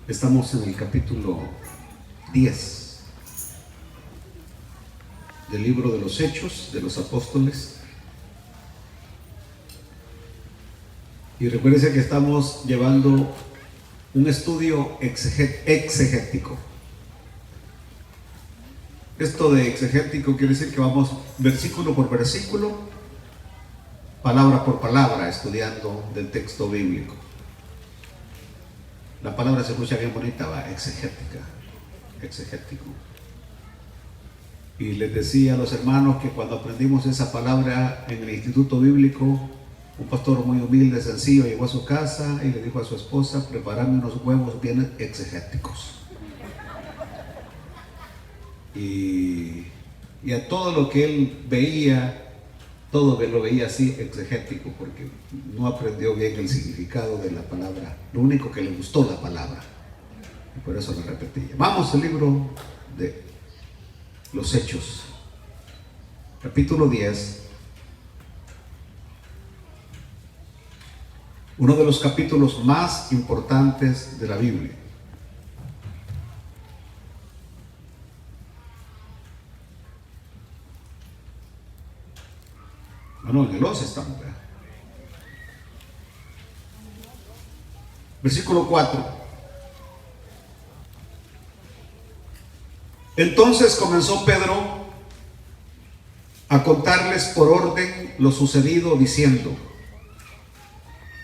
Estamos en el capítulo 10 del libro de los Hechos de los Apóstoles. Y recuérdense que estamos llevando un estudio exegético. Esto de exegético quiere decir que vamos versículo por versículo, palabra por palabra, estudiando del texto bíblico. La palabra se escucha bien bonita, va, exegético. Y les decía a los hermanos que cuando aprendimos esa palabra en el instituto bíblico, un pastor muy humilde, sencillo, llegó a su casa y le dijo a su esposa: prepárame unos huevos bien exegéticos. Y a todo lo que él veía, todo lo veía así exegético, porque no aprendió bien el significado de la palabra. Lo único que le gustó la palabra, y por eso la repetía. Vamos al libro de los Hechos, capítulo 10. Uno de los capítulos más importantes de la Biblia. No, en el 11 estamos, ¿verdad? Versículo 4. Entonces comenzó Pedro a contarles por orden lo sucedido, diciendo: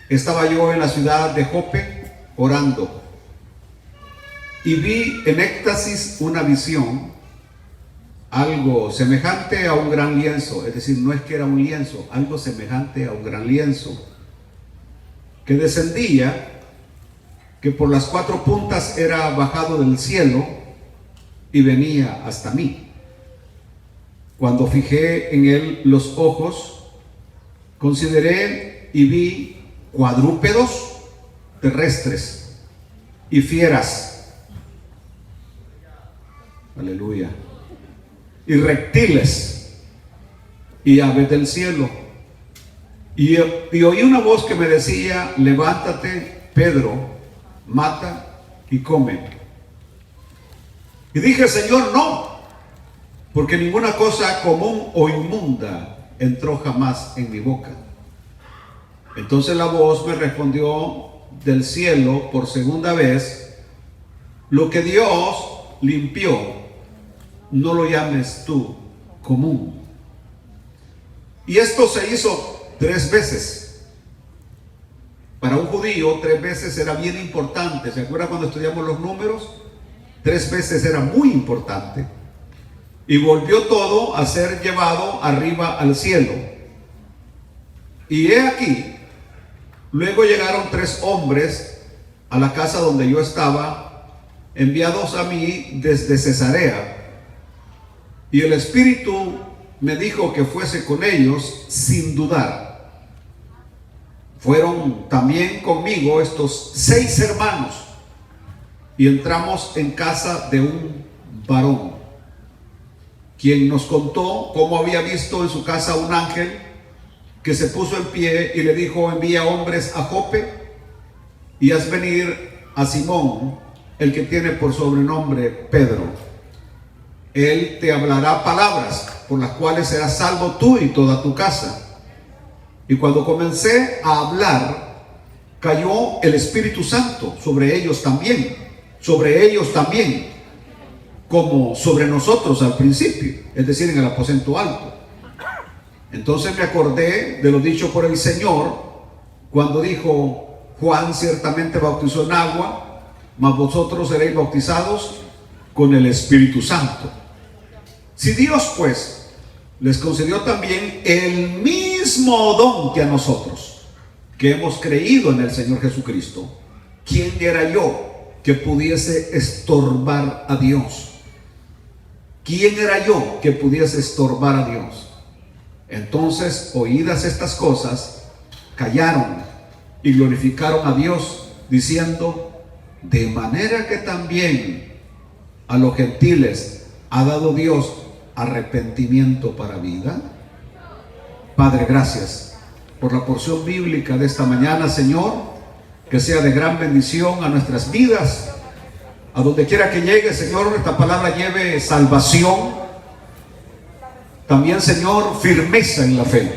estaba yo en la ciudad de Jope orando, y vi en éxtasis una visión, algo semejante a un gran lienzo. Es decir, no es que era un lienzo, algo semejante a un gran lienzo, que descendía, que por las cuatro puntas era bajado del cielo y venía hasta mí. Cuando fijé en él los ojos, consideré y vi cuadrúpedos terrestres y fieras, aleluya, y reptiles y aves del cielo. Y oí una voz que me decía: levántate, Pedro, mata y come. Y dije: Señor, no, porque ninguna cosa común o inmunda entró jamás en mi boca. Entonces la voz me respondió del cielo por segunda vez: lo que Dios limpió, no lo llames tú común. Y esto se hizo 3 veces. Para un judío 3 veces era bien importante. ¿Se acuerdan cuando estudiamos los números? 3 veces era muy importante. Y volvió todo a ser llevado arriba al cielo. Y he aquí, luego llegaron 3 hombres a la casa donde yo estaba, enviados a mí desde Cesarea. Y el Espíritu me dijo que fuese con ellos sin dudar. Fueron también conmigo estos 6 hermanos, y entramos en casa de un varón, quien nos contó cómo había visto en su casa un ángel que se puso en pie y le dijo: envía hombres a Jope y haz venir a Simón, el que tiene por sobrenombre Pedro. Él te hablará palabras por las cuales serás salvo tú y toda tu casa. Y cuando comencé a hablar, cayó el Espíritu Santo sobre ellos también, como sobre nosotros al principio, es decir, en el aposento alto. Entonces me acordé de lo dicho por el Señor cuando dijo: Juan ciertamente bautizó en agua, mas vosotros seréis bautizados con el Espíritu Santo. Si Dios pues les concedió también el mismo don que a nosotros, que hemos creído en el Señor Jesucristo, ¿quién era yo que pudiese estorbar a Dios? ¿Quién era yo que pudiese estorbar a Dios? Entonces, oídas estas cosas, callaron y glorificaron a Dios, diciendo: de manera que también a los gentiles ha dado Dios arrepentimiento para vida. Padre, gracias por la porción bíblica de esta mañana, Señor, que sea de gran bendición a nuestras vidas A donde quiera que llegue, Señor, esta palabra lleve salvación. También, Señor, firmeza en la fe.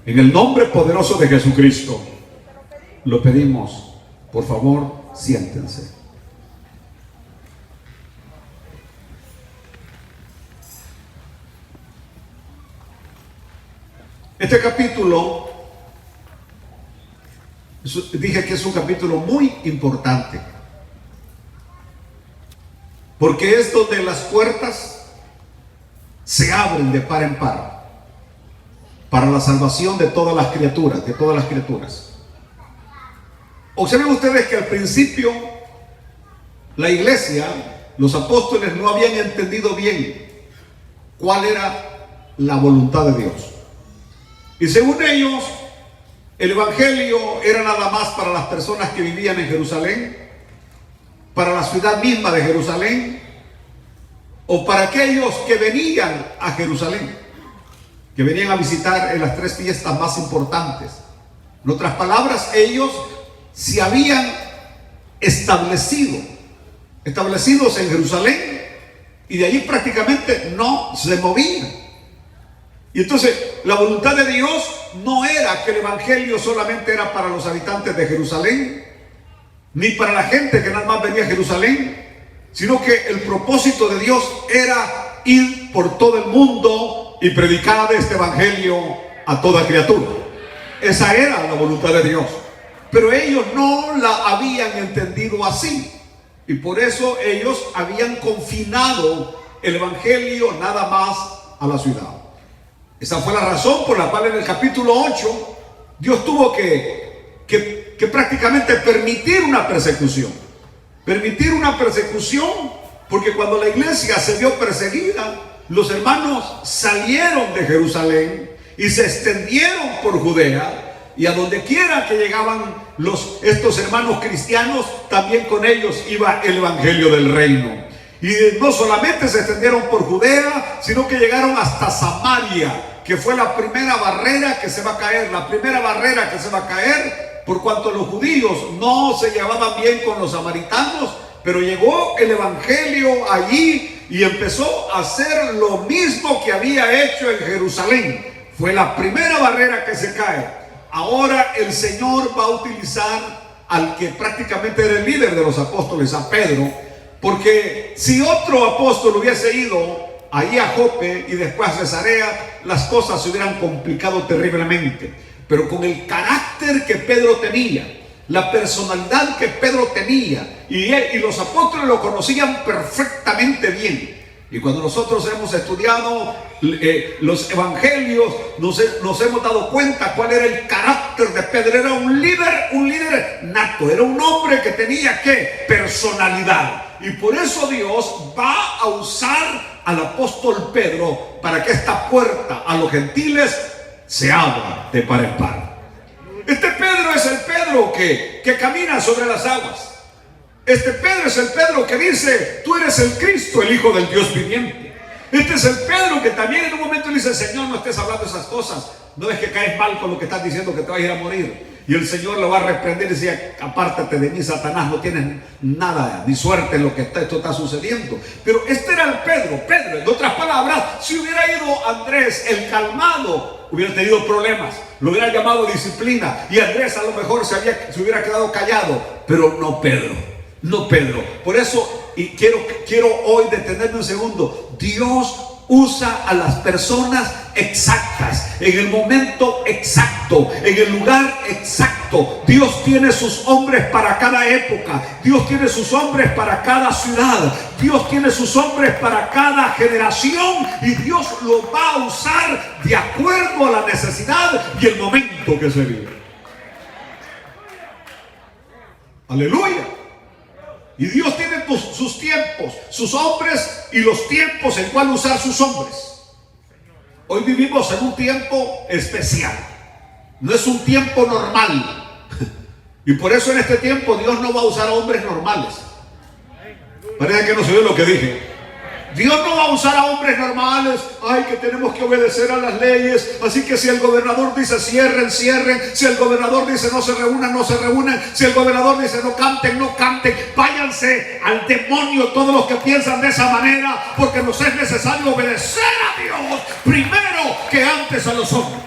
En el nombre poderoso de Jesucristo lo pedimos. Por favor, siéntense. Este capítulo, dije que es un capítulo muy importante, porque es donde las puertas se abren de par en par para la salvación de todas las criaturas, Observen ustedes que al principio la iglesia, los apóstoles no habían entendido bien cuál era la voluntad de Dios. Y según ellos, el evangelio era nada más para las personas que vivían en Jerusalén, para la ciudad misma de Jerusalén, o para aquellos que venían a Jerusalén, que venían a visitar en las 3 fiestas más importantes. En otras palabras, ellos se habían establecidos en Jerusalén, y de allí prácticamente no se movían. Y entonces la voluntad de Dios no era que el evangelio solamente era para los habitantes de Jerusalén, ni para la gente que nada más venía a Jerusalén, sino que el propósito de Dios era ir por todo el mundo y predicar este evangelio a toda criatura. Esa era la voluntad de Dios, pero ellos no la habían entendido así, y por eso ellos habían confinado el evangelio nada más a la ciudad. Esa fue la razón por la cual en el capítulo 8 Dios tuvo que prácticamente permitir una persecución. Porque cuando la iglesia se vio perseguida, los hermanos salieron de Jerusalén y se extendieron por Judea, y a donde quiera que llegaban estos hermanos cristianos, también con ellos iba el evangelio del reino. Y no solamente se extendieron por Judea, sino que llegaron hasta Samaria, que fue la primera barrera que se va a caer, por cuanto los judíos no se llevaban bien con los samaritanos, pero llegó el evangelio allí y empezó a hacer lo mismo que había hecho en Jerusalén. Fue la primera barrera que se cae. Ahora el Señor va a utilizar al que prácticamente era el líder de los apóstoles, a Pedro, porque si otro apóstol hubiese ido ahí a Jope y después a Cesarea, las cosas se hubieran complicado terriblemente. Pero con el carácter que Pedro tenía, la personalidad que Pedro tenía, y los apóstoles lo conocían perfectamente bien. Y cuando nosotros hemos estudiado los evangelios, nos hemos dado cuenta cuál era el carácter de Pedro. Era un líder nato, era un hombre que tenía personalidad. Y por eso Dios va a usar al apóstol Pedro para que esta puerta a los gentiles se abra de par en par. Este Pedro es el Pedro que camina sobre las aguas. Este Pedro es el Pedro que dice: tú eres el Cristo, el Hijo del Dios viviente. Este es el Pedro que también en un momento le dice: Señor, no estés hablando esas cosas, no es que caes mal con lo que estás diciendo, que te vas a ir a morir. Y el Señor lo va a reprender y decía: apártate de mí, Satanás, no tienes nada ni suerte en lo que esto está sucediendo. Pero este era el Pedro. En otras palabras, si hubiera ido Andrés el calmado, hubiera tenido problemas, lo hubiera llamado disciplina, y Andrés a lo mejor se hubiera quedado callado. Pero no Pedro. Por eso, y quiero hoy detenerme un segundo. Dios usa a las personas exactas, en el momento exacto, en el lugar exacto. Dios tiene sus hombres para cada época. Dios tiene sus hombres para cada ciudad. Dios tiene sus hombres para cada generación, y Dios lo va a usar de acuerdo a la necesidad y el momento que se vive. Aleluya. Y Dios tiene sus tiempos, sus hombres, y los tiempos en cual usar sus hombres. Hoy vivimos en un tiempo especial. No es un tiempo normal. Y por eso en este tiempo Dios no va a usar hombres normales. Parece que no se ve lo que dije. Dios no va a usar a hombres normales. Ay, que tenemos que obedecer a las leyes. Así que si el gobernador dice cierren, cierren. Si el gobernador dice no se reúnan, no se reúnan. Si el gobernador dice no canten, no canten. Vayan váyanse al demonio todos los que piensan de esa manera, porque nos es necesario obedecer a Dios primero que antes a los hombres.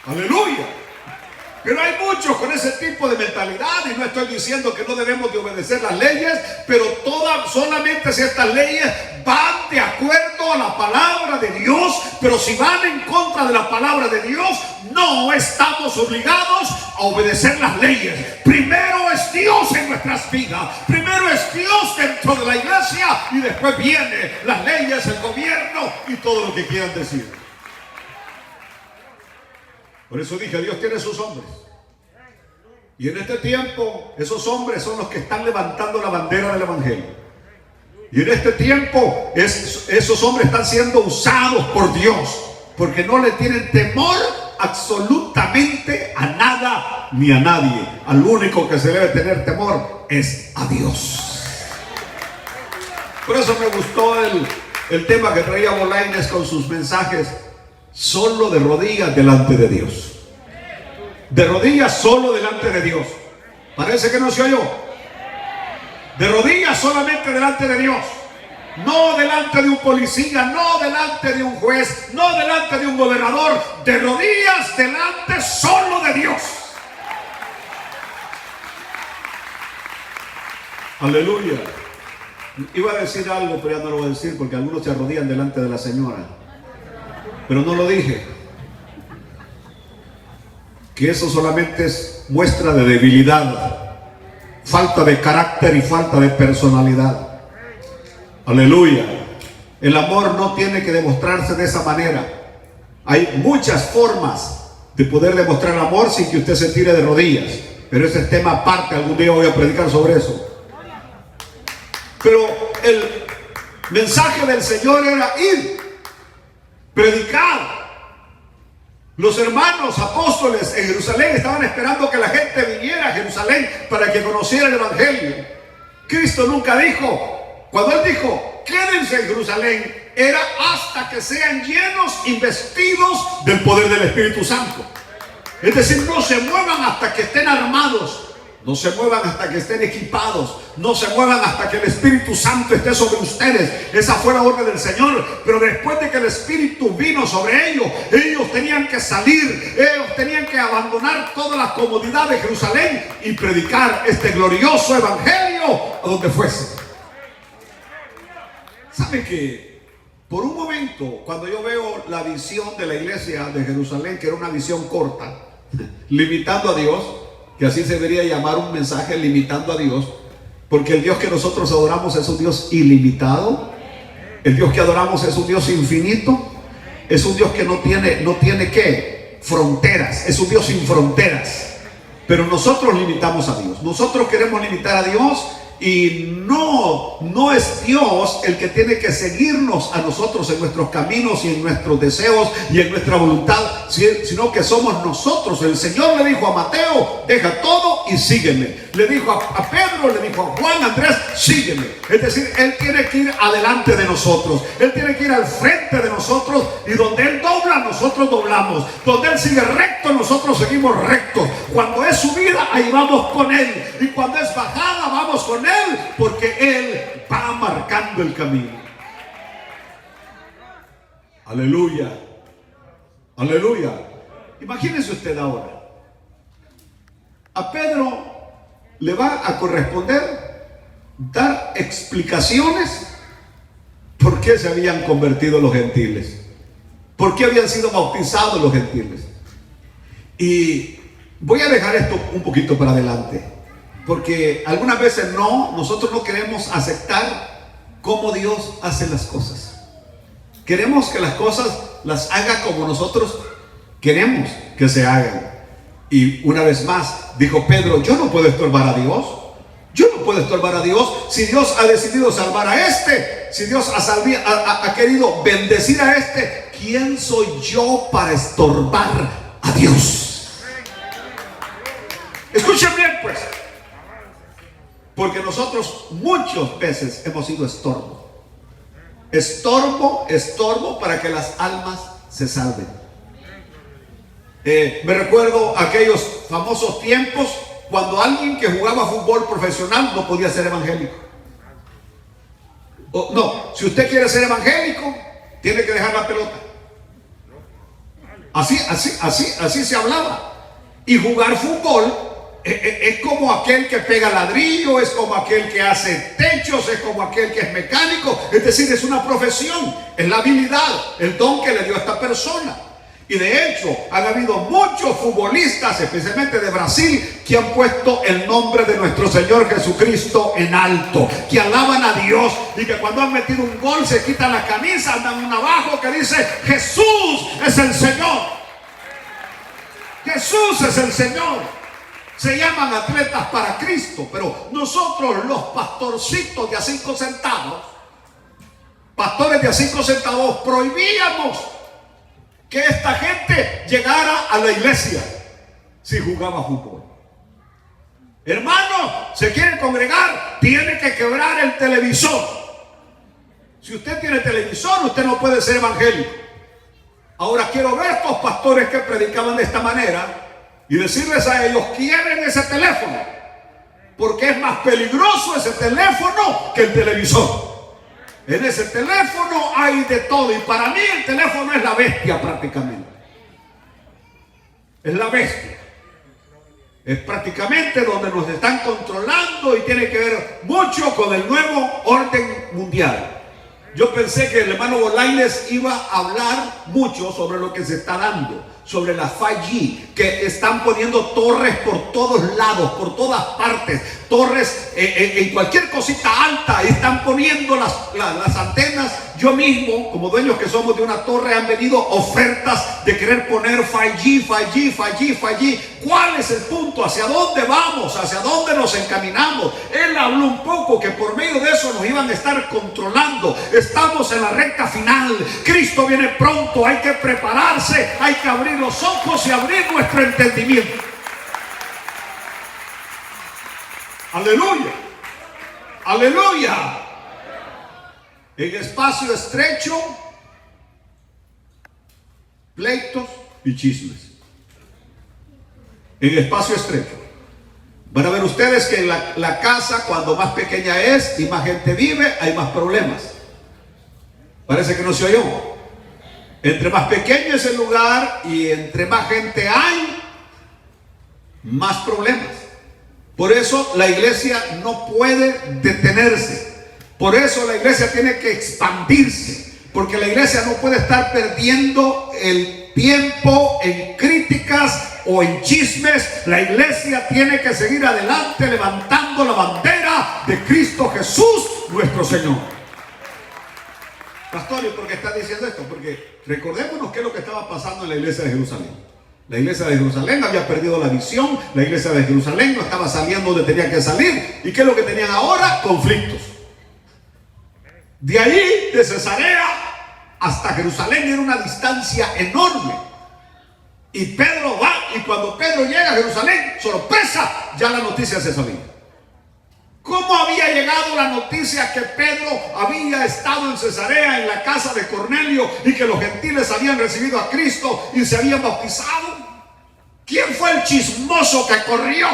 Aleluya. Pero hay muchos con ese tipo de mentalidad, y no estoy diciendo que no debemos de obedecer las leyes, pero solamente si estas leyes van de acuerdo a la palabra de Dios. Pero si van en contra de la palabra de Dios, no estamos obligados a obedecer las leyes. Primero es Dios en nuestras vidas, primero es Dios dentro de la iglesia, y después vienen las leyes, el gobierno y todo lo que quieran decir. Por eso dije, Dios tiene sus hombres. Y en este tiempo, esos hombres son los que están levantando la bandera del evangelio. Y en este tiempo, esos hombres están siendo usados por Dios, porque no le tienen temor absolutamente a nada ni a nadie. Al único que se debe tener temor es a Dios. Por eso me gustó el tema que traía Bolaines con sus mensajes. Solo de rodillas delante de Dios. De rodillas solo delante de Dios. Parece que no se oyó. De rodillas solamente delante de Dios. No delante de un policía, no delante de un juez, no delante de un gobernador. De rodillas delante solo de Dios. Aleluya. Iba a decir algo, pero ya no lo voy a decir, porque algunos se arrodillan delante de la señora. Pero no lo dije. Que eso solamente es muestra de debilidad, falta de carácter y falta de personalidad. Aleluya. El amor no tiene que demostrarse de esa manera. Hay muchas formas de poder demostrar amor sin que usted se tire de rodillas, pero ese es tema aparte. Algún día voy a predicar sobre eso. Pero el mensaje del Señor era ir, predicar. Los hermanos apóstoles en Jerusalén estaban esperando que la gente viniera a Jerusalén para que conociera el evangelio. Cristo nunca dijo, cuando Él dijo, quédense en Jerusalén, era hasta que sean llenos, investidos del poder del Espíritu Santo. Es decir, no se muevan hasta que estén armados. No se muevan hasta que estén equipados. No se muevan hasta que el Espíritu Santo esté sobre ustedes. Esa fue la orden del Señor. Pero después de que el Espíritu vino sobre ellos, ellos tenían que salir. Ellos tenían que abandonar toda la comodidad de Jerusalén y predicar este glorioso evangelio a donde fuese. ¿Sabe qué? Por un momento, cuando yo veo la visión de la iglesia de Jerusalén, que era una visión corta, limitando a Dios, que así se debería llamar un mensaje, limitando a Dios, porque el Dios que nosotros adoramos es un Dios ilimitado. El Dios que adoramos es un Dios infinito. Es un Dios que no tiene ¿qué? Fronteras. Es un Dios sin fronteras. Pero nosotros limitamos a Dios. Nosotros queremos limitar a Dios, y no es Dios el que tiene que seguirnos a nosotros en nuestros caminos y en nuestros deseos y en nuestra voluntad, sino que somos nosotros. El Señor le dijo a Mateo, deja todo y sígueme. Le dijo a Pedro, le dijo a Juan, Andrés, sígueme. Es decir, Él tiene que ir adelante de nosotros. Él tiene que ir al frente de nosotros, y donde Él dobla, nosotros doblamos. Donde Él sigue recto, nosotros seguimos rectos. Cuando es subida, ahí vamos con Él. Y cuando es bajada, vamos con Él, porque Él va marcando el camino. Aleluya. Aleluya. Imagínese usted ahora. A Pedro le va a corresponder dar explicaciones por qué se habían convertido los gentiles, por qué habían sido bautizados los gentiles. Y voy a dejar esto un poquito para adelante, porque algunas veces nosotros no queremos aceptar cómo Dios hace las cosas. Queremos que las cosas las haga como nosotros queremos que se hagan. Y una vez más dijo Pedro, yo no puedo estorbar a Dios. Yo no puedo estorbar a Dios. Si Dios ha decidido salvar a este, si Dios ha querido bendecir a este, ¿quién soy yo para estorbar a Dios? Escuchen bien, pues. Porque nosotros muchas veces hemos sido estorbo. Estorbo para que las almas se salven. Me recuerdo aquellos famosos tiempos cuando alguien que jugaba fútbol profesional no podía ser evangélico. No, si usted quiere ser evangélico, tiene que dejar la pelota. Así se hablaba. Y jugar fútbol es como aquel que pega ladrillo, es como aquel que hace techos, es como aquel que es mecánico. Es decir, es una profesión, es la habilidad, el don que le dio a esta persona. Y de hecho, han habido muchos futbolistas, especialmente de Brasil, que han puesto el nombre de nuestro Señor Jesucristo en alto, que alaban a Dios, y que cuando han metido un gol se quitan la camisa, andan un abajo que dice: Jesús es el Señor. Jesús es el Señor. Se llaman atletas para Cristo. Pero nosotros, los pastorcitos de a 5 centavos, pastores de a 5 centavos, prohibíamos que esta gente llegara a la iglesia si jugaba fútbol. Hermano, se quiere congregar, tiene que quebrar el televisor. Si usted tiene televisor, usted no puede ser evangélico. Ahora quiero ver a estos pastores que predicaban de esta manera y decirles a ellos: quiebren ese teléfono, porque es más peligroso ese teléfono que el televisor. En ese teléfono hay de todo, y para mí el teléfono es la bestia prácticamente. Es la bestia. Es prácticamente donde nos están controlando, y tiene que ver mucho con el nuevo orden mundial. Yo pensé que el hermano Bolaños iba a hablar mucho sobre lo que se está dando, sobre la 5G, que están poniendo torres por todos lados, por todas partes, torres en cualquier cosita alta, y están poniendo las antenas. Yo mismo, como dueños que somos de una torre, han venido ofertas de querer poner 5G, 5G, 5G, 5G. ¿Cuál es el punto? ¿Hacia dónde vamos? ¿Hacia dónde nos encaminamos? Él habló un poco que por medio de eso nos iban a estar controlando. Estamos en la recta final. Cristo viene pronto. Hay que prepararse, hay que abrir los ojos y abrir nuestro entendimiento. Aleluya, aleluya. En espacio estrecho, pleitos y chismes. En espacio estrecho. Van a ver ustedes que la casa, cuando más pequeña es y más gente vive, hay más problemas. Parece que no se oyó. Entre más pequeño es el lugar y entre más gente hay, más problemas. Por eso la iglesia no puede detenerse. Por eso la iglesia tiene que expandirse. Porque la iglesia no puede estar perdiendo el tiempo en críticas o en chismes. La iglesia tiene que seguir adelante levantando la bandera de Cristo Jesús, nuestro Señor. Pastor, ¿y por qué está diciendo esto? Porque recordémonos qué es lo que estaba pasando en la iglesia de Jerusalén. La iglesia de Jerusalén había perdido la visión. La iglesia de Jerusalén no estaba saliendo donde tenía que salir. ¿Y qué es lo que tenían ahora? Conflictos. De ahí, de Cesarea hasta Jerusalén, era una distancia enorme. Y Pedro va, y cuando Pedro llega a Jerusalén, sorpresa, ya la noticia se sabía. ¿Cómo había llegado la noticia que Pedro había estado en Cesarea, en la casa de Cornelio, y que los gentiles habían recibido a Cristo y se habían bautizado? ¿Quién fue el chismoso que corrió?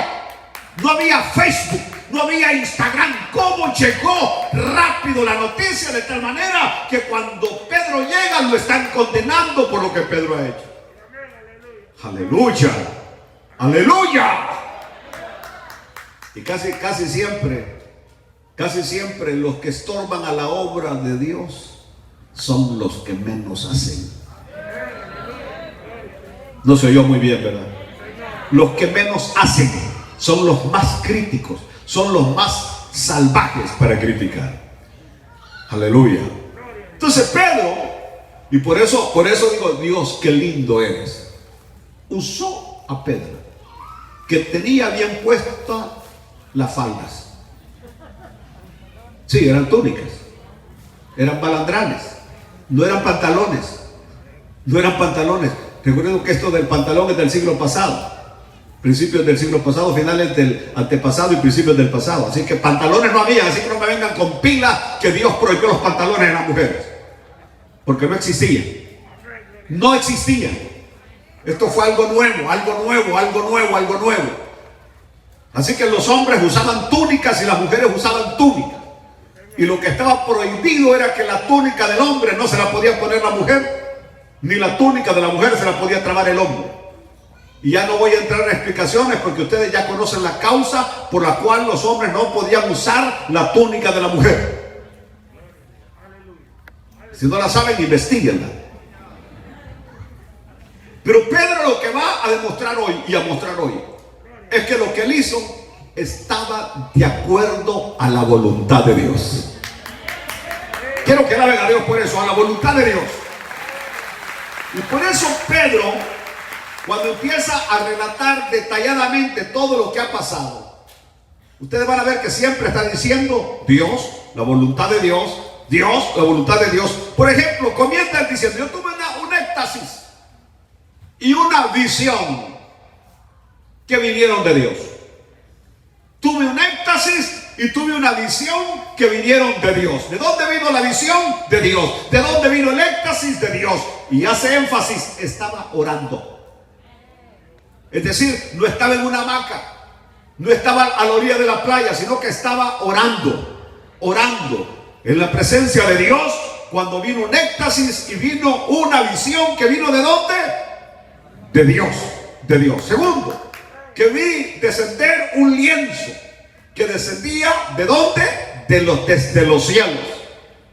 No había Facebook, no había Instagram. ¿Cómo llegó rápido la noticia de tal manera que cuando Pedro llega lo están condenando por lo que Pedro ha hecho? Aleluya, aleluya. Y casi siempre los que estorban a la obra de Dios son los que menos hacen. No se oyó muy bien, ¿verdad? Los que menos hacen son los más críticos, son los más salvajes para criticar. Aleluya. Entonces Pedro, y por eso digo: Dios, qué lindo eres, usó a Pedro, que tenía bien puesta las faldas. Sí, eran túnicas, eran balandranes, no eran pantalones. Recuerdo que esto del pantalón es del siglo pasado, principios del siglo pasado, finales del antepasado y principios del pasado. Así que pantalones no había, así que no me vengan con pila que Dios prohibió los pantalones en las mujeres, porque no existían. Esto fue algo nuevo, algo nuevo, algo nuevo, algo nuevo. Así que los hombres usaban túnicas y las mujeres usaban túnicas. Y lo que estaba prohibido era que la túnica del hombre no se la podía poner la mujer, ni la túnica de la mujer se la podía trabar el hombre. Y ya no voy a entrar en explicaciones porque ustedes ya conocen la causa por la cual los hombres no podían usar la túnica de la mujer. Si no la saben, investiguenla. Pero Pedro lo que va a demostrar hoy y a mostrar hoy es que lo que él hizo estaba de acuerdo a la voluntad de Dios. Quiero que alaben a Dios por eso, a la voluntad de Dios. Y por eso Pedro, cuando empieza a relatar detalladamente todo lo que ha pasado, ustedes van a ver que siempre está diciendo Dios, la voluntad de Dios, Dios, la voluntad de Dios. Por ejemplo, comienza diciendo: yo tuve un éxtasis y una visión que vinieron de Dios. Tuve un éxtasis y tuve una visión que vinieron de Dios. ¿De dónde vino la visión? De Dios. ¿De dónde vino el éxtasis? De Dios. Y hace énfasis: estaba orando. Es decir, no estaba en una hamaca, no estaba a la orilla de la playa, sino que estaba orando en la presencia de Dios. Cuando vino un éxtasis y vino una visión que vino ¿de dónde? De Dios, de Dios. Segundo, que vi descender un lienzo que descendía ¿de dónde? Desde los cielos.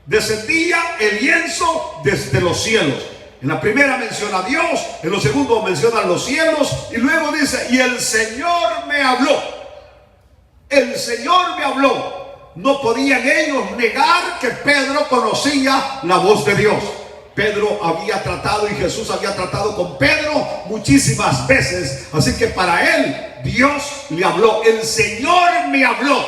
Descendía el lienzo desde los cielos. En la primera menciona a Dios, en lo segundo menciona a los cielos, y luego dice: y el Señor me habló. El Señor me habló. No podían ellos negar que Pedro conocía la voz de Dios. Pedro había tratado y Jesús había tratado con Pedro muchísimas veces. Así que para él Dios le habló. El Señor me habló.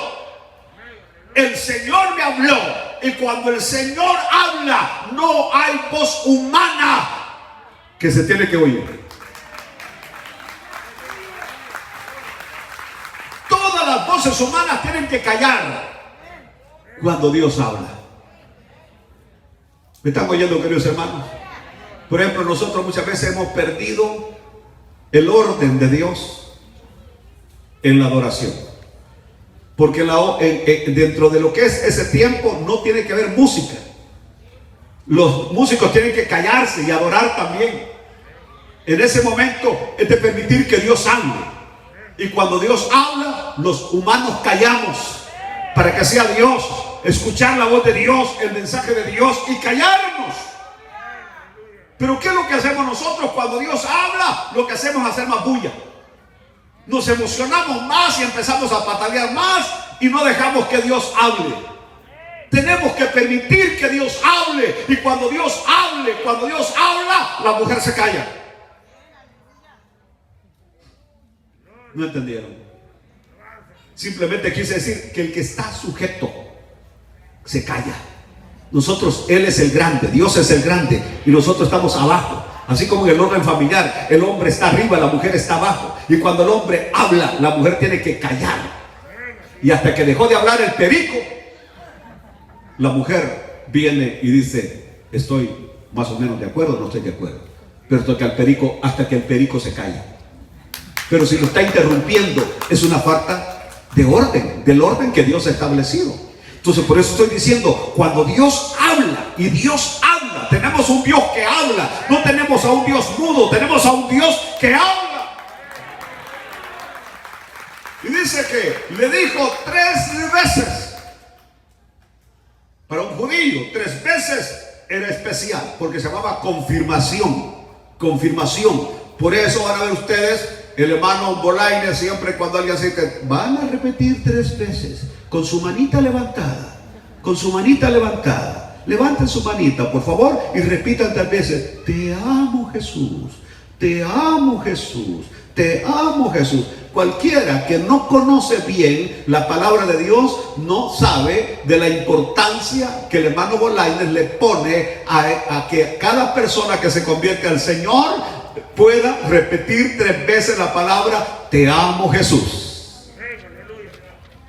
El Señor me habló. Y cuando el Señor habla, no hay voz humana que se tiene que oír. Todas las voces humanas tienen que callar cuando Dios habla. ¿Me están oyendo, queridos hermanos? Por ejemplo, nosotros muchas veces hemos perdido el orden de Dios en la adoración. Porque dentro de lo que es ese tiempo no tiene que haber música. Los músicos tienen que callarse y adorar también. En ese momento es de permitir que Dios hable. Y cuando Dios habla, los humanos callamos para que sea Dios, escuchar la voz de Dios, el mensaje de Dios y callarnos. Pero ¿qué es lo que hacemos nosotros cuando Dios habla? Lo que hacemos es hacer más bulla. Nos emocionamos más y empezamos a patalear más y no dejamos que Dios hable. Tenemos que permitir que Dios hable. Y cuando Dios habla, la mujer se calla. ¿No entendieron? Simplemente quise decir que el que está sujeto se calla. Él es el grande, Dios es el grande y nosotros estamos abajo. Así como en el orden familiar, el hombre está arriba, la mujer está abajo. Y cuando el hombre habla, la mujer tiene que callar. Y hasta que dejó de hablar el perico, la mujer viene y dice: estoy más o menos de acuerdo, no estoy de acuerdo. Pero hasta que el perico se calla. Pero si lo está interrumpiendo, es una falta de orden, del orden que Dios ha establecido. Entonces, por eso estoy diciendo, cuando Dios habla, y Dios habla, tenemos un Dios que habla, no tenemos a un Dios mudo, tenemos a un Dios que habla. Y dice que le dijo 3 veces. Para un judío, 3 veces era especial, porque se llamaba confirmación. Confirmación. Por eso van a ver ustedes, el hermano Bolaine siempre cuando alguien dice: van a repetir 3 veces, con su manita levantada, con su manita levantada. Levanten su manita, por favor, y repitan 3 veces: te amo, Jesús, te amo, Jesús, te amo, Jesús. Cualquiera que no conoce bien la palabra de Dios no sabe de la importancia que el hermano Bolaines le pone a que cada persona que se convierte al Señor pueda repetir 3 veces la palabra: te amo, Jesús.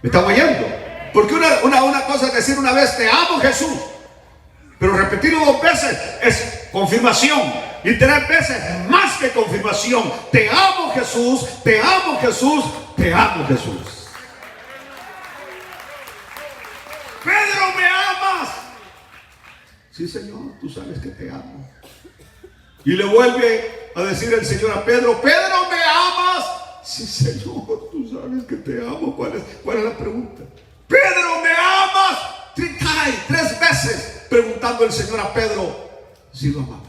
¿Me están oyendo? Porque una cosa es decir una vez: te amo, Jesús. Pero repetirlo 2 veces es confirmación. y 3 veces más que confirmación. Te amo, Jesús, te amo, Jesús, te amo, Jesús. Pedro, ¿me amas? Sí, Señor, tú sabes que te amo. Y le vuelve a decir el Señor a Pedro, Pedro, ¿me amas? Sí, Señor, tú sabes que te amo. ¿Cuál es la pregunta? Pedro, ¿me amas? 3 veces preguntando el Señor a Pedro si lo amaba.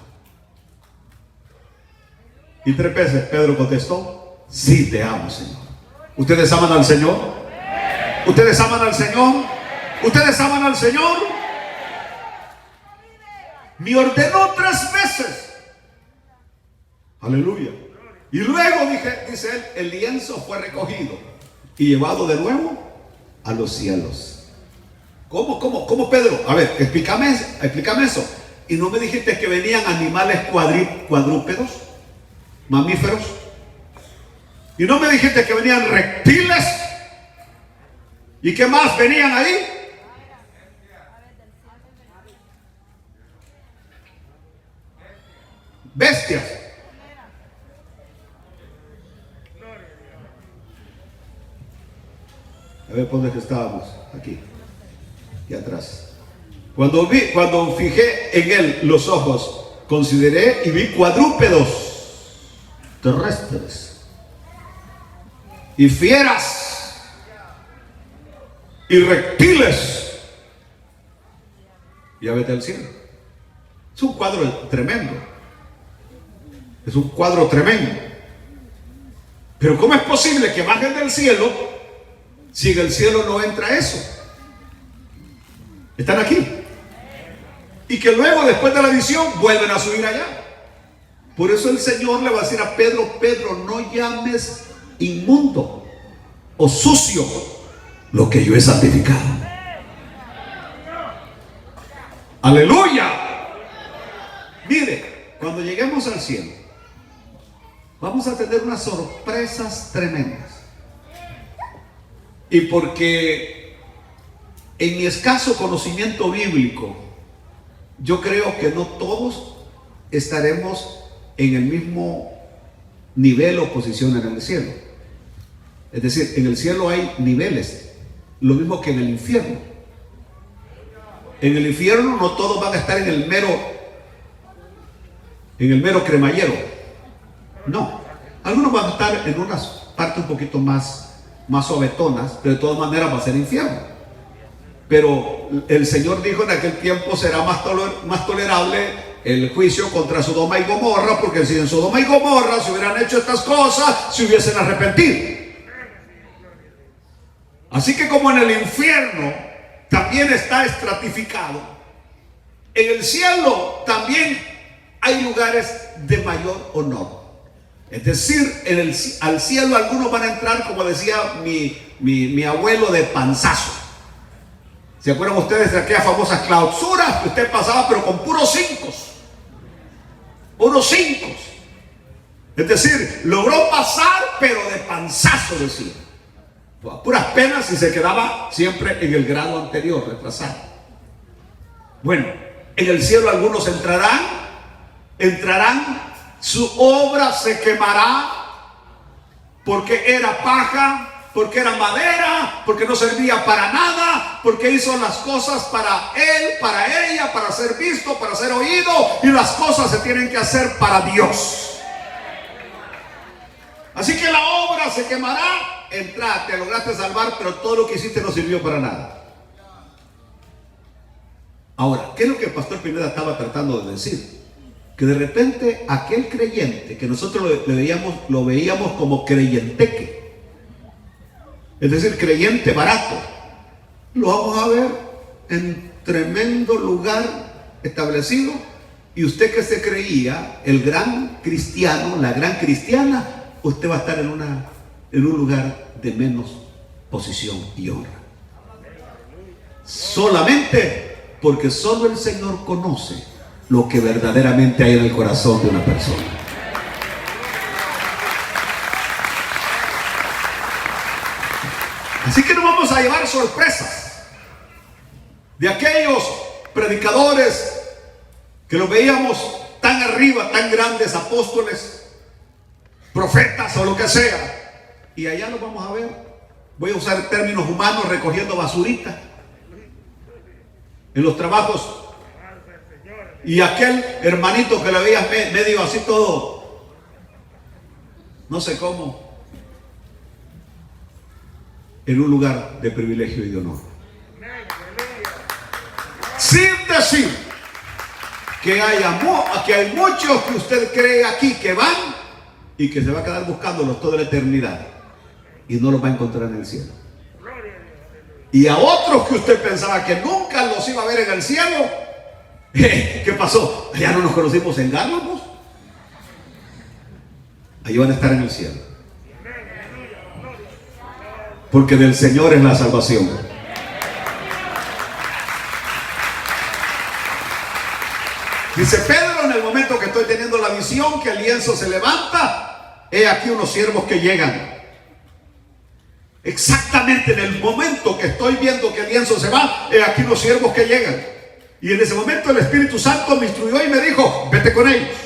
Y 3 veces Pedro contestó, sí te amo, Señor. ¿Ustedes aman al Señor? ¿Ustedes aman al Señor? ¿Ustedes aman al Señor? Me ordenó 3 veces. Aleluya. Y luego dice él, el lienzo fue recogido y llevado de nuevo a los cielos. ¿Cómo, Pedro? A ver, explícame eso. Y no me dijiste que venían animales cuadrúpedos, mamíferos. Y no me dijiste que venían reptiles. ¿Y qué más venían ahí? Bestias. A ver, ¿por dónde estábamos? Aquí atrás. Cuando fijé en él los ojos, consideré y vi cuadrúpedos terrestres y fieras y reptiles y aves del cielo. Es un cuadro tremendo. Es un cuadro tremendo. Pero ¿cómo es posible que bajen del cielo si en el cielo no entra eso? Están aquí. Y que luego, después de la visión, vuelven a subir allá. Por eso el Señor le va a decir a Pedro, Pedro, no llames inmundo o sucio lo que yo he santificado. Aleluya. Mire, cuando lleguemos al cielo, vamos a tener unas sorpresas tremendas. Y porque en mi escaso conocimiento bíblico, yo creo que no todos estaremos en el mismo nivel o posición en el cielo. Es decir, en el cielo hay niveles, lo mismo que en el infierno. En el infierno no todos van a estar en el mero cremallero. No, algunos van a estar en unas partes un poquito más suavetonas, pero de todas maneras va a ser infierno. Pero el Señor dijo en aquel tiempo será más tolerable el juicio contra Sodoma y Gomorra, porque si en Sodoma y Gomorra se hubieran hecho estas cosas, se hubiesen arrepentido. Así que como en el infierno también está estratificado, en el cielo también hay lugares de mayor honor. Es decir, al cielo algunos van a entrar, como decía mi abuelo, de panzazo. ¿Se acuerdan ustedes de aquellas famosas clausuras que usted pasaba pero con puros 5? Puros 5. Es decir, logró pasar pero de panzazo, decía. Puras penas y se quedaba siempre en el grado anterior, retrasado. Bueno, en el cielo algunos entrarán, su obra se quemará porque era paja, porque era madera, porque no servía para nada, porque hizo las cosas para él, para ella, para ser visto, para ser oído, y las cosas se tienen que hacer para Dios. Así que la obra se quemará. Entraste, lograste salvar, pero todo lo que hiciste no sirvió para nada. Ahora, ¿qué es lo que el pastor Pineda estaba tratando de decir? Que de repente aquel creyente que nosotros lo veíamos como creyenteque, es decir, creyente barato, lo vamos a ver en tremendo lugar establecido, y usted que se creía el gran cristiano, la gran cristiana, usted va a estar en un lugar de menos posición y honra. Solamente porque solo el Señor conoce lo que verdaderamente hay en el corazón de una persona. Así que no vamos a llevar sorpresas de aquellos predicadores que los veíamos tan tan arriba, tan grandes apóstoles, profetas o lo que sea. Y allá lo vamos a ver. Voy a usar términos humanos, recogiendo basurita en los trabajos. Y aquel hermanito que le veías medio así todo, no sé cómo, en un lugar de privilegio y de honor. Sin decir que hay muchos que usted cree aquí que van y que se va a quedar buscándolos toda la eternidad y no los va a encontrar en el cielo. Y a otros que usted pensaba que nunca los iba a ver en el cielo, ¿qué pasó? ¿Ya no nos conocimos en Gálatas? Ahí van a estar en el cielo. Porque del Señor es la salvación. Dice Pedro, en el momento que estoy teniendo la visión, que el lienzo se levanta, he aquí unos siervos que llegan. Exactamente en el momento que estoy viendo que el lienzo se va, he aquí unos siervos que llegan. Y en ese momento el Espíritu Santo me instruyó y me dijo, vete con ellos.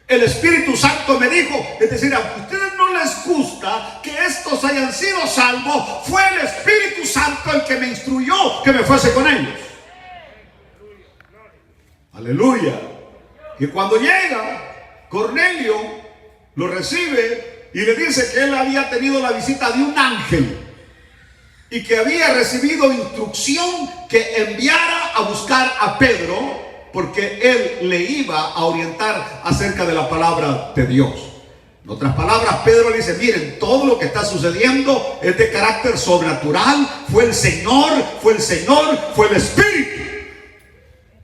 El Espíritu Santo me dijo, es decir, aunque a ustedes no les gusta que estos hayan sido salvos, fue el Espíritu Santo el que me instruyó que me fuese con ellos. Aleluya. Y cuando llega, Cornelio lo recibe y le dice que él había tenido la visita de un ángel y que había recibido instrucción que enviara a buscar a Pedro, porque él le iba a orientar acerca de la palabra de Dios. En otras palabras, Pedro le dice, miren, todo lo que está sucediendo es de carácter sobrenatural. Fue el Señor, fue el Espíritu.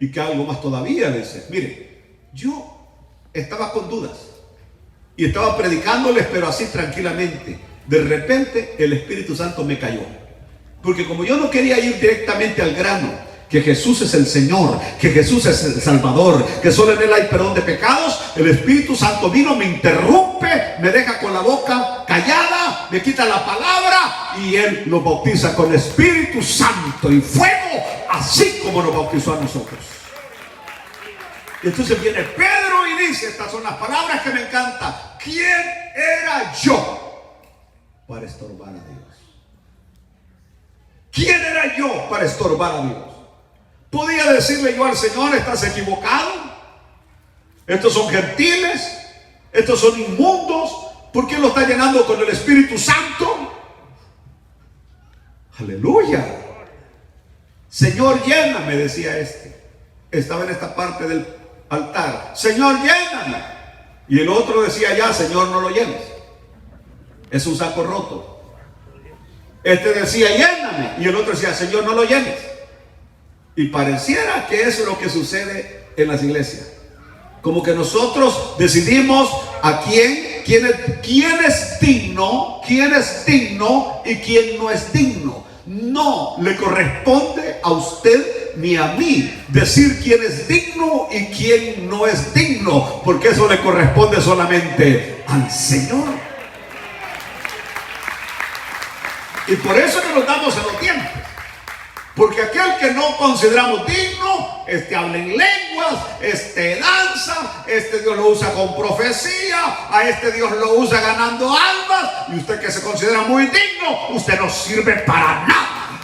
Y que algo más todavía le dice, miren, yo estaba con dudas y estaba predicándoles, pero así tranquilamente. De repente el Espíritu Santo me cayó. Porque como yo no quería ir directamente al grano, que Jesús es el Señor, que Jesús es el Salvador, que solo en Él hay perdón de pecados, el Espíritu Santo vino, me interrumpe, me deja con la boca callada, me quita la palabra y Él nos bautiza con Espíritu Santo y fuego, así como nos bautizó a nosotros. Y entonces viene Pedro y dice, estas son las palabras que me encantan: ¿quién era yo para estorbar a Dios? ¿Quién era yo para estorbar a Dios? Podía decirle yo al Señor, estás equivocado, estos son gentiles, estos son inmundos, ¿por qué lo está llenando con el Espíritu Santo? Aleluya. Señor, lléname, decía estaba en esta parte del altar, Señor, lléname. Y el otro decía ya, Señor, no lo llenes, es un saco roto. Este decía, lléname, y el otro decía, Señor, no lo llenes. Y pareciera que eso es lo que sucede en las iglesias. Como que nosotros decidimos a quién es digno y quién no es digno. No le corresponde a usted ni a mí decir quién es digno y quién no es digno, porque eso le corresponde solamente al Señor. Y por eso que nos damos en los tiempos. Porque aquel que no consideramos digno, habla en lenguas, danza, Dios lo usa con profecía, a Dios lo usa ganando almas, y usted que se considera muy digno, usted no sirve para nada.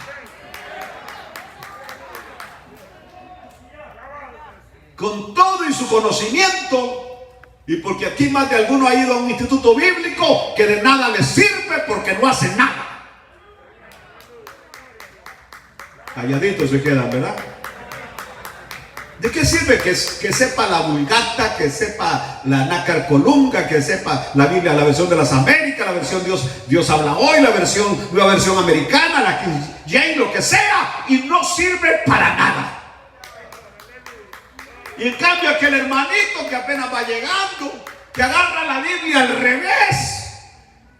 Con todo y su conocimiento, y porque aquí más de alguno ha ido a un instituto bíblico que de nada le sirve porque no hace nada. Calladitos se quedan, ¿verdad? ¿De qué sirve que sepa la Vulgata, que sepa la Nácar Colunga, que sepa la Biblia, la versión de las Américas, la versión Dios habla hoy, la nueva versión americana, la King James, lo que sea, y no sirve para nada? Y en cambio aquel hermanito que apenas va llegando, que agarra la Biblia al revés,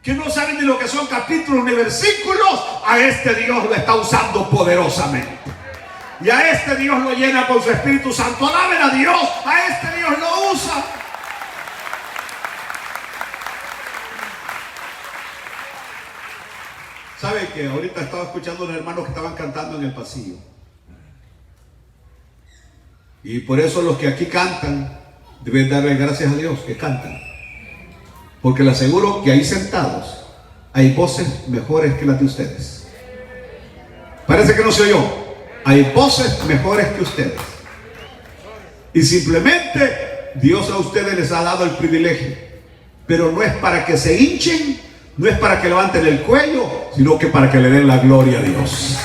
que no saben ni lo que son capítulos ni versículos, a Dios lo está usando poderosamente. Y a Dios lo llena con su Espíritu Santo. Alaben a Dios, a Dios lo usa. ¿Sabe que ahorita estaba escuchando a los hermanos que estaban cantando en el pasillo? Y por eso los que aquí cantan deben darle gracias a Dios que cantan. Porque le aseguro que ahí sentados hay voces mejores que las de ustedes. Parece que no se oyó. Hay voces mejores que ustedes. Y simplemente Dios a ustedes les ha dado el privilegio. Pero no es para que se hinchen, no es para que levanten el cuello, sino que para que le den la gloria a Dios.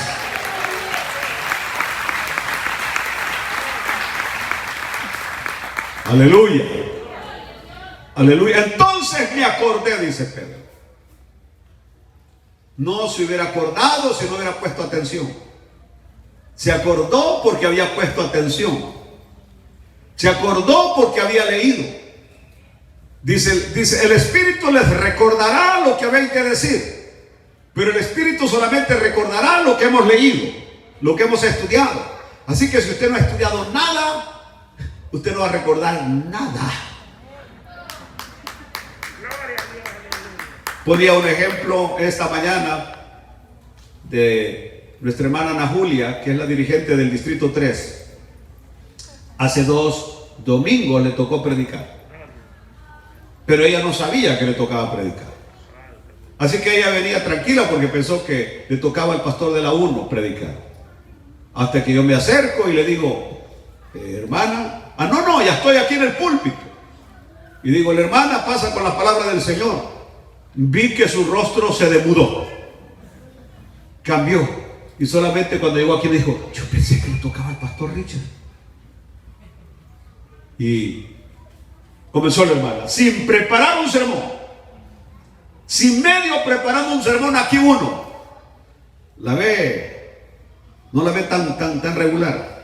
Aleluya. Aleluya. Entonces me acordé, dice Pedro. No se hubiera acordado si no hubiera puesto atención. Se acordó porque había puesto atención. Se acordó porque había leído. Dice, el Espíritu les recordará lo que habéis de decir. Pero el Espíritu solamente recordará lo que hemos leído, lo que hemos estudiado. Así que si usted no ha estudiado nada, usted no va a recordar nada. Ponía un ejemplo esta mañana de nuestra hermana Ana Julia, que es la dirigente del Distrito 3. Hace 2 domingos le tocó predicar, pero ella no sabía que le tocaba predicar. Así que ella venía tranquila porque pensó que le tocaba al pastor de la 1 predicar. Hasta que yo me acerco y le digo, hermana, no, ya estoy aquí en el púlpito. Y digo, la hermana pasa con la palabra del Señor. Vi que su rostro se demudó, cambió. Y solamente cuando llegó aquí me dijo, yo pensé que le tocaba al pastor Richard. Y comenzó la hermana, sin preparar un sermón, sin medio preparando un sermón, aquí uno la ve, no la ve tan regular.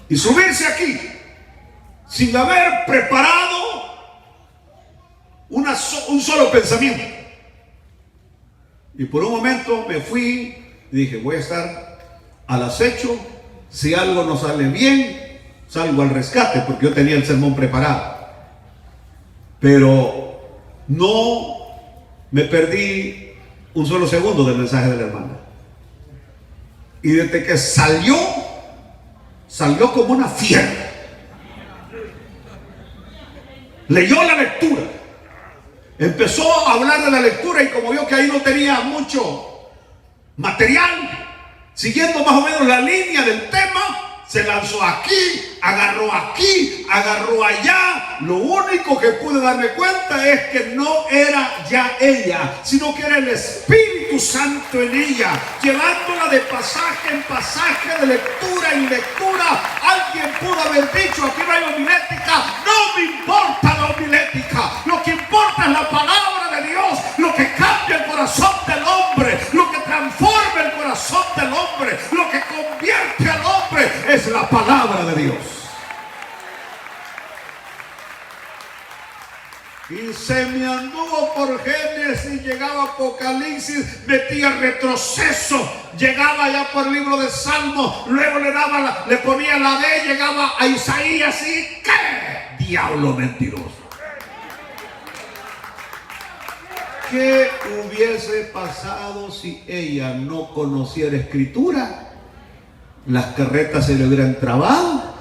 Y subirse aquí sin haber preparado un solo pensamiento. Y por un momento me fui y dije, voy a estar al acecho. Si algo no sale bien, salgo al rescate, porque yo tenía el sermón preparado. Pero no me perdí un solo segundo del mensaje de la hermana. Y desde que salió como una fiera. Leyó la lectura. Empezó a hablar de la lectura y como vio que ahí no tenía mucho material, siguiendo más o menos la línea del tema, se lanzó aquí, agarró allá. Lo único que pude darme cuenta es que no era ya ella, sino que era el Espíritu Santo en ella, llevándola de pasaje en pasaje, de lectura en lectura. Alguien pudo haber dicho, aquí no hay homilética. No me importa la homilética. Lo que importa es la palabra de Dios, lo que cambia el corazón del hombre, lo que transforma el corazón del hombre, lo que convierte al hombre es la palabra de Dios. Y se me anduvo por Génesis, llegaba a Apocalipsis, metía retroceso, llegaba ya por el libro de Salmos, luego le ponía la D, llegaba a Isaías y ¡qué diablo mentiroso! ¿Qué hubiese pasado si ella no conociera escritura? Las carretas se le hubieran trabado.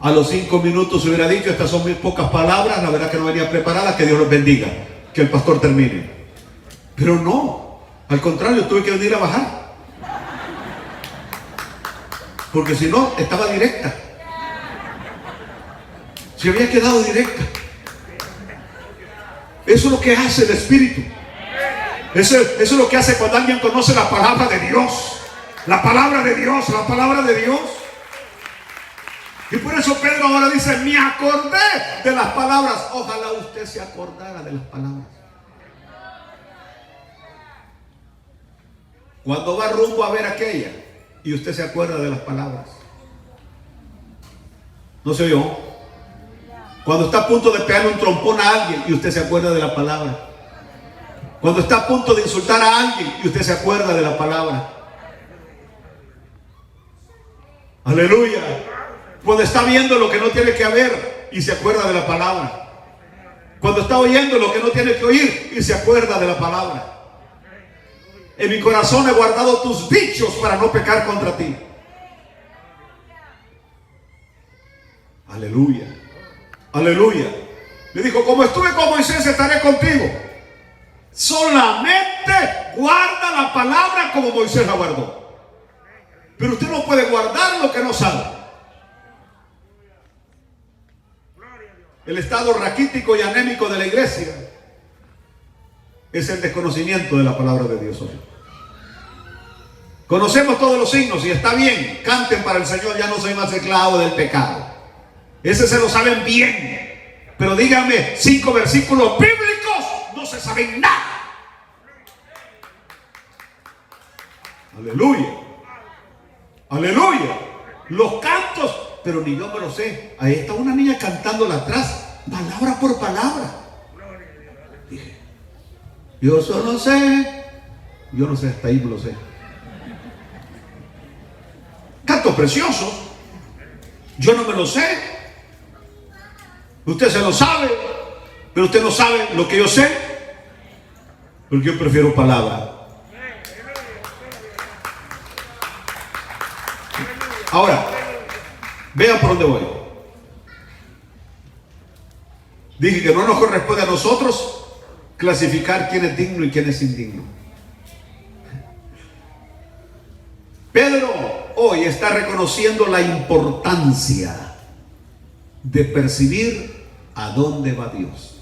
A los 5 minutos se hubiera dicho, estas son muy pocas palabras, la verdad que no venía preparada, que Dios los bendiga, que el pastor termine. Pero no, al contrario, tuve que venir a bajar. Porque si no, estaba directa. Se había quedado directa. Eso es lo que hace el Espíritu. Eso es lo que hace cuando alguien conoce la palabra de Dios. La palabra de Dios, la palabra de Dios. Y por eso Pedro ahora dice, me acordé de las palabras. Ojalá usted se acordara de las palabras. Cuando va rumbo a ver aquella y usted se acuerda de las palabras. ¿No se oyó? Cuando está a punto de pegarle un trompón a alguien y usted se acuerda de la palabra. Cuando está a punto de insultar a alguien y usted se acuerda de la palabra. Aleluya. Cuando está viendo lo que no tiene que ver y se acuerda de la palabra. Cuando está oyendo lo que no tiene que oír y se acuerda de la palabra. En mi corazón he guardado tus dichos para no pecar contra ti. Aleluya. Aleluya. Le dijo, como estuve con Moisés, estaré contigo. Solamente guarda la palabra como Moisés la guardó. Pero usted no puede guardar lo que no sabe. El estado raquítico y anémico de la iglesia es el desconocimiento de la palabra de Dios hoy. Conocemos todos los signos y está bien. Canten para el Señor, ya no soy más esclavo del pecado. Ese se lo saben bien. Pero díganme 5 versículos bíblicos, no se saben nada. Aleluya. Aleluya. Los cantos, pero ni yo me lo sé. Ahí está una niña cantándola atrás, palabra por palabra. Dije, yo solo sé, yo no sé, hasta ahí me lo sé. Canto precioso, yo no me lo sé. Usted se lo sabe, pero usted no sabe lo que yo sé, porque yo prefiero palabra. Ahora, vean por dónde voy. Dije que no nos corresponde a nosotros clasificar quién es digno y quién es indigno. Pedro hoy está reconociendo la importancia de percibir a dónde va Dios.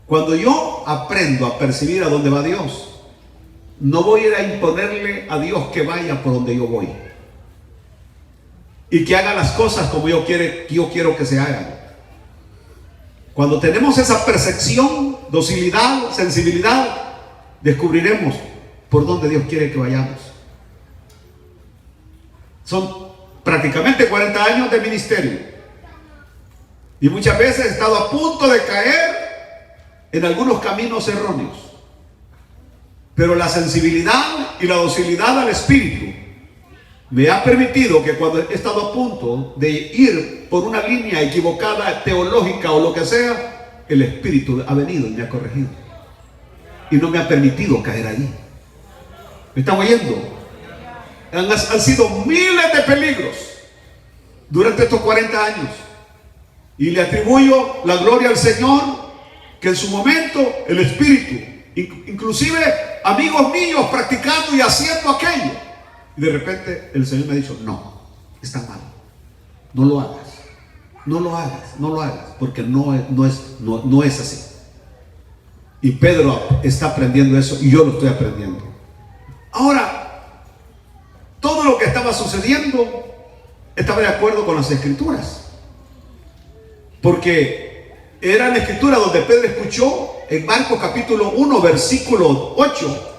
Cuando yo aprendo a percibir a dónde va Dios, no voy a ir a imponerle a Dios que vaya por donde yo voy y que haga las cosas como yo quiero que se hagan. Cuando tenemos esa percepción, docilidad, sensibilidad, descubriremos por dónde Dios quiere que vayamos. Son prácticamente 40 años de ministerio y muchas veces he estado a punto de caer en algunos caminos erróneos, pero la sensibilidad y la docilidad al Espíritu me ha permitido que cuando he estado a punto de ir por una línea equivocada, teológica o lo que sea, el Espíritu ha venido y me ha corregido y no me ha permitido caer ahí. ¿Me están oyendo? Han sido miles de peligros durante estos 40 años y le atribuyo la gloria al Señor, que en su momento el Espíritu, inclusive amigos míos practicando y haciendo aquello, y de repente el Señor me ha dicho, no, está mal, no lo hagas, no lo hagas, no lo hagas, porque no es así. Y Pedro está aprendiendo eso y yo lo estoy aprendiendo. Ahora, todo lo que estaba sucediendo estaba de acuerdo con las Escrituras, porque era la Escritura donde Pedro escuchó en Marcos capítulo 1 versículo 8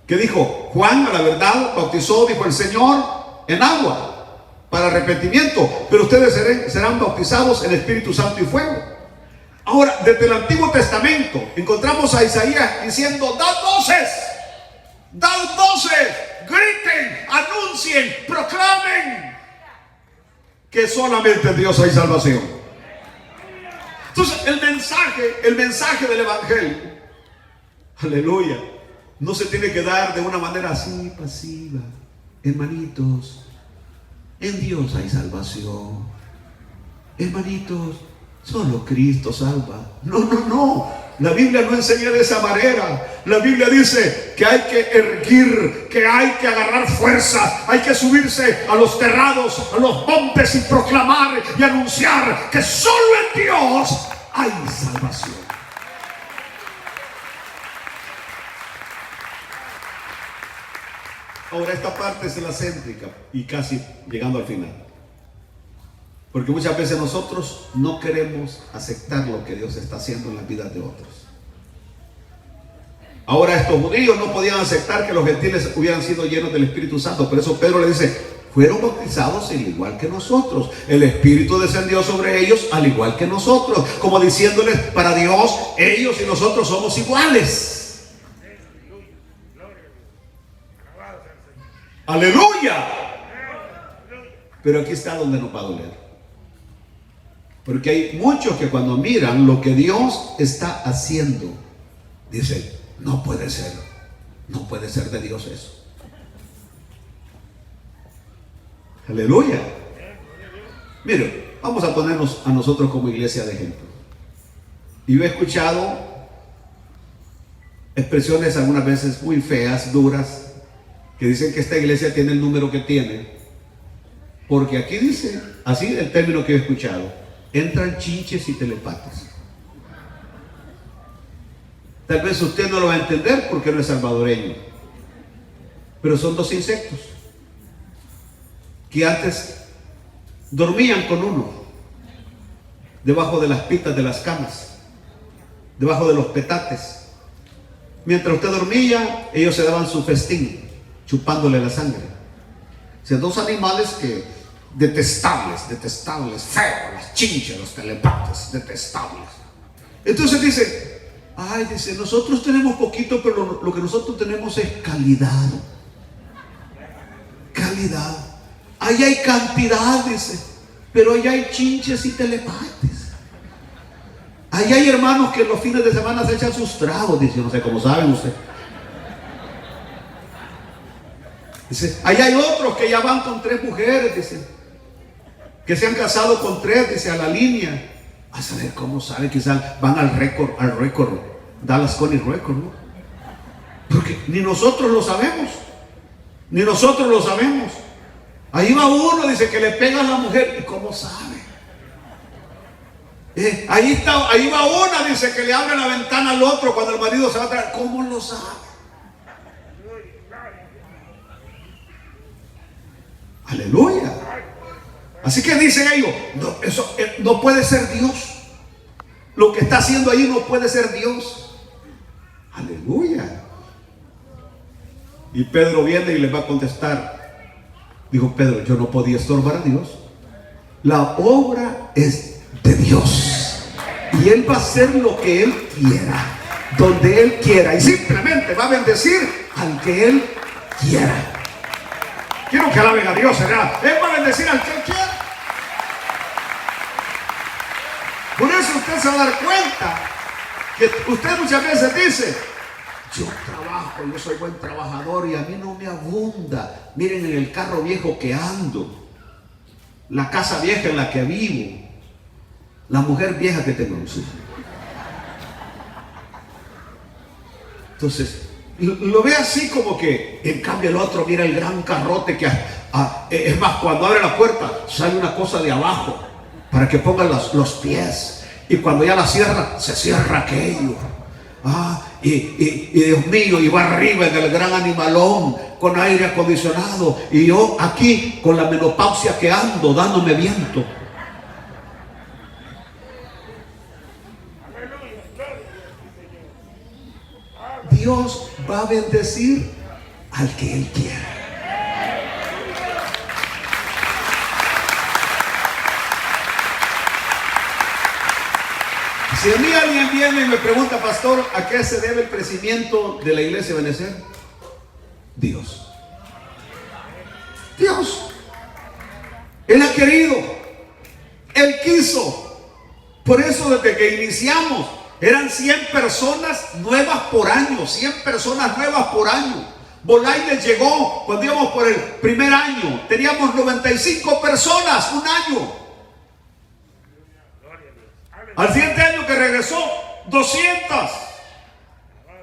que dijo, Juan a la verdad bautizó, dijo el Señor, en agua para arrepentimiento, pero ustedes serán bautizados en Espíritu Santo y fuego. Ahora, desde el Antiguo Testamento encontramos a Isaías diciendo, dad voces, griten, anuncien, proclamen que solamente en Dios hay salvación. Entonces el mensaje del Evangelio, aleluya, no se tiene que dar de una manera así pasiva. Hermanitos, en Dios hay salvación. Hermanitos, solo Cristo salva. No. La Biblia no enseña de esa manera. La Biblia dice que hay que erguir, que hay que agarrar fuerza, hay que subirse a los terrados, a los montes y proclamar y anunciar que solo en Dios hay salvación. Ahora esta parte es la céntrica y casi llegando al final. Porque muchas veces nosotros no queremos aceptar lo que Dios está haciendo en las vidas de otros. Ahora estos judíos no podían aceptar que los gentiles hubieran sido llenos del Espíritu Santo. Por eso Pedro le dice, fueron bautizados al igual que nosotros. El Espíritu descendió sobre ellos al igual que nosotros. Como diciéndoles, para Dios, ellos y nosotros somos iguales. ¡Aleluya! Pero aquí está donde nos va a doler. Porque hay muchos que cuando miran lo que Dios está haciendo, dicen, no puede ser de Dios eso. Aleluya. Mire, vamos a ponernos a nosotros como iglesia de ejemplo. Y yo he escuchado expresiones algunas veces muy feas, duras, que dicen que esta iglesia tiene el número que tiene, porque aquí dice, así el término que he escuchado, entran chinches y telepatas. Tal vez usted no lo va a entender porque no es salvadoreño, pero son dos insectos que antes dormían con uno debajo de las pitas de las camas, debajo de los petates. Mientras usted dormía, ellos se daban su festín, chupándole la sangre. O sea, dos animales que detestables, feos, las chinchas, los telepatas, detestables. Entonces dice, ay, dice, nosotros tenemos poquito, pero lo que nosotros tenemos es calidad. Calidad. Ahí hay cantidad, dice, pero allá hay chinches y telepates. Ahí hay hermanos que los fines de semana se echan sus tragos, dice, no sé cómo saben usted. Dice, ahí hay otros que ya van con 3 mujeres, dice, que se han casado con 3, dice, a la línea. A saber cómo sabe, quizás van al récord, Dallas County Record, ¿no? Porque ni nosotros lo sabemos, ni nosotros lo sabemos. Ahí va uno, dice, que le pega a la mujer, ¿y cómo sabe? Ahí va una, dice, que le abre la ventana al otro cuando el marido se va a traer, ¿cómo lo sabe? Aleluya. Así que dicen ellos, no, eso no puede ser Dios. Lo que está haciendo ahí no puede ser Dios. Aleluya. Y Pedro viene y les va a contestar. Dijo Pedro, yo no podía estorbar a Dios. La obra es de Dios. Y Él va a hacer lo que Él quiera, donde Él quiera. Y simplemente va a bendecir al que Él quiera. Quiero que alaben a Dios, ¿verdad? Él va a bendecir al que Él quiera. Por eso usted se va a dar cuenta que usted muchas veces dice, yo trabajo, yo soy buen trabajador y a mí no me abunda. Miren en el carro viejo que ando, la casa vieja en la que vivo, la mujer vieja que tengo. Entonces, lo ve así como que, en cambio el otro mira el gran carrote que es más, cuando abre la puerta sale una cosa de abajo para que pongan los pies, y cuando ya la cierra, se cierra aquello. Y Dios mío, y va arriba en el gran animalón con aire acondicionado, y yo aquí con la menopausia que ando dándome viento. Dios va a bendecir al que Él quiera. Si a mí alguien viene y me pregunta, pastor, ¿a qué se debe el crecimiento de la iglesia de Benecer? Dios. Dios. Él ha querido. Él quiso. Por eso desde que iniciamos eran 100 personas nuevas por año. 100 personas nuevas por año. Bolaines llegó cuando íbamos por el primer año. Teníamos 95 personas un año. Al siguiente año que regresó, 200.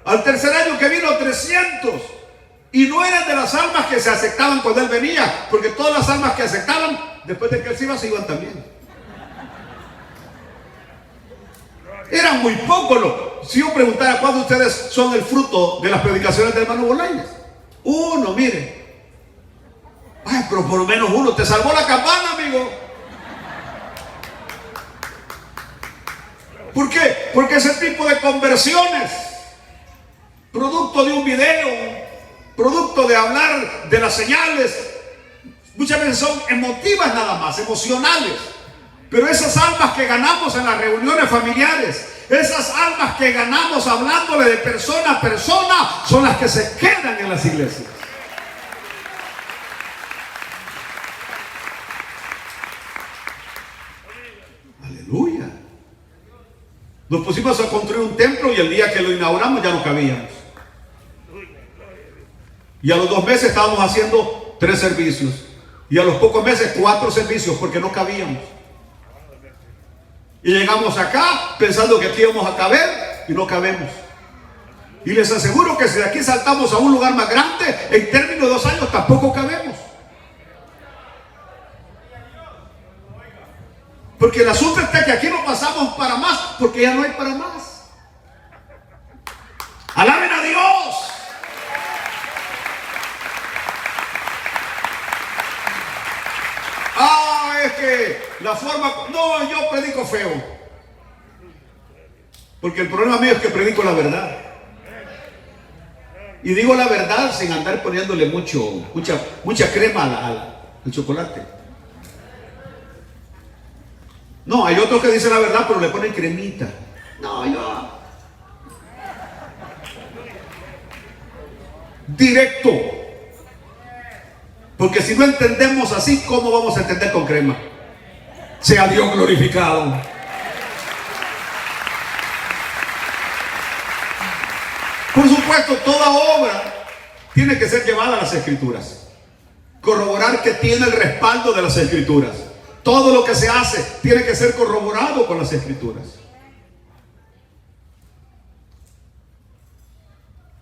Al tercer año que vino, 300. Y no eran de las almas que se aceptaban cuando él venía, porque todas las almas que aceptaban, después de que él se iban también. Eran muy pocos. Si yo preguntara cuántos de ustedes son el fruto de las predicaciones del hermano Bolaños, uno, mire. Ay, pero por lo menos uno te salvó la campana, amigo. ¿Por qué? Porque ese tipo de conversiones, producto de un video, producto de hablar de las señales, muchas veces son emotivas nada más, emocionales. Pero esas almas que ganamos en las reuniones familiares, esas almas que ganamos hablándole de persona a persona, son las que se quedan en las iglesias. Aleluya. Nos pusimos a construir un templo y el día que lo inauguramos ya no cabíamos. Y a los 2 meses estábamos haciendo 3 servicios. Y a los pocos meses 4 servicios porque no cabíamos. Y llegamos acá pensando que aquí íbamos a caber y no cabemos. Y les aseguro que si de aquí saltamos a un lugar más grande, en términos de 2 años tampoco cabemos. Porque el asunto está que aquí no pasamos para más, porque ya no hay para más. ¡Alaben a Dios! Es que la forma... No, yo predico feo. Porque el problema mío es que predico la verdad. Y digo la verdad sin andar poniéndole mucha crema al chocolate. No, hay otros que dicen la verdad, pero le ponen cremita. No, yo... Directo. Porque si no entendemos así, ¿cómo vamos a entender con crema? Sea Dios glorificado. Por supuesto, toda obra tiene que ser llevada a las Escrituras. Corroborar que tiene el respaldo de las Escrituras. Todo lo que se hace tiene que ser corroborado con las Escrituras.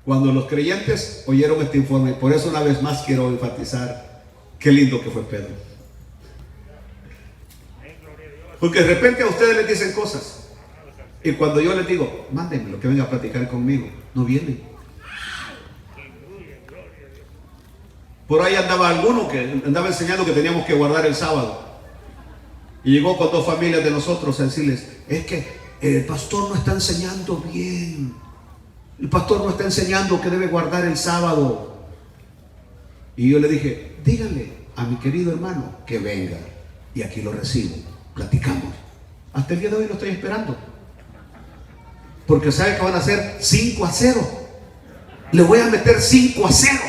Cuando los creyentes oyeron este informe, por eso una vez más quiero enfatizar qué lindo que fue Pedro. Porque de repente a ustedes les dicen cosas y cuando yo les digo, mándenmelo, que venga a platicar conmigo, no vienen. Por ahí andaba alguno que andaba enseñando que teníamos que guardar el sábado y llegó con 2 familias de nosotros a decirles, es que el pastor no está enseñando bien, el pastor no está enseñando que debe guardar el sábado. Y yo le dije, díganle a mi querido hermano que venga y aquí lo recibo, platicamos. Hasta el día de hoy lo estoy esperando, porque sabe que van a ser 5-0. Le voy a meter 5-0.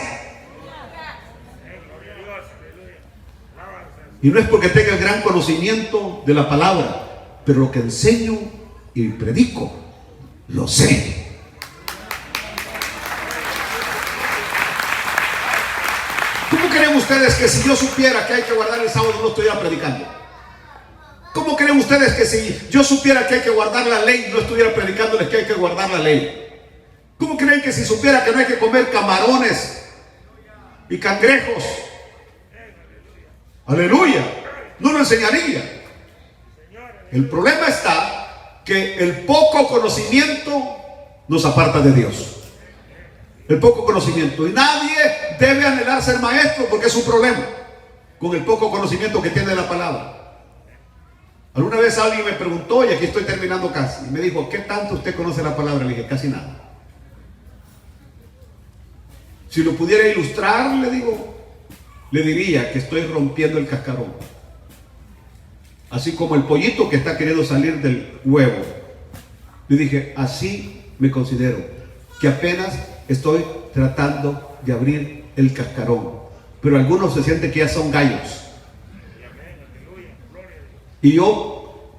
Y no es porque tenga el gran conocimiento de la palabra, pero lo que enseño y predico, lo sé. ¿Cómo creen ustedes que si yo supiera que hay que guardar el sábado no estuviera predicando? ¿Cómo creen ustedes que si yo supiera que hay que guardar la ley no estuviera predicándoles que hay que guardar la ley? ¿Cómo creen que si supiera que no hay que comer camarones y cangrejos, aleluya, no lo enseñaría? El problema está que el poco conocimiento nos aparta de Dios. El poco conocimiento. Y nadie debe anhelar ser maestro porque es un problema con el poco conocimiento que tiene la palabra. Alguna vez alguien me preguntó, y aquí estoy terminando casi, y me dijo, ¿qué tanto usted conoce la palabra? Le dije, casi nada. Si lo pudiera ilustrar, le diría que estoy rompiendo el cascarón. Así como el pollito que está queriendo salir del huevo. Le dije, así me considero, que apenas estoy tratando de abrir el cascarón. Pero algunos se sienten que ya son gallos. Y yo,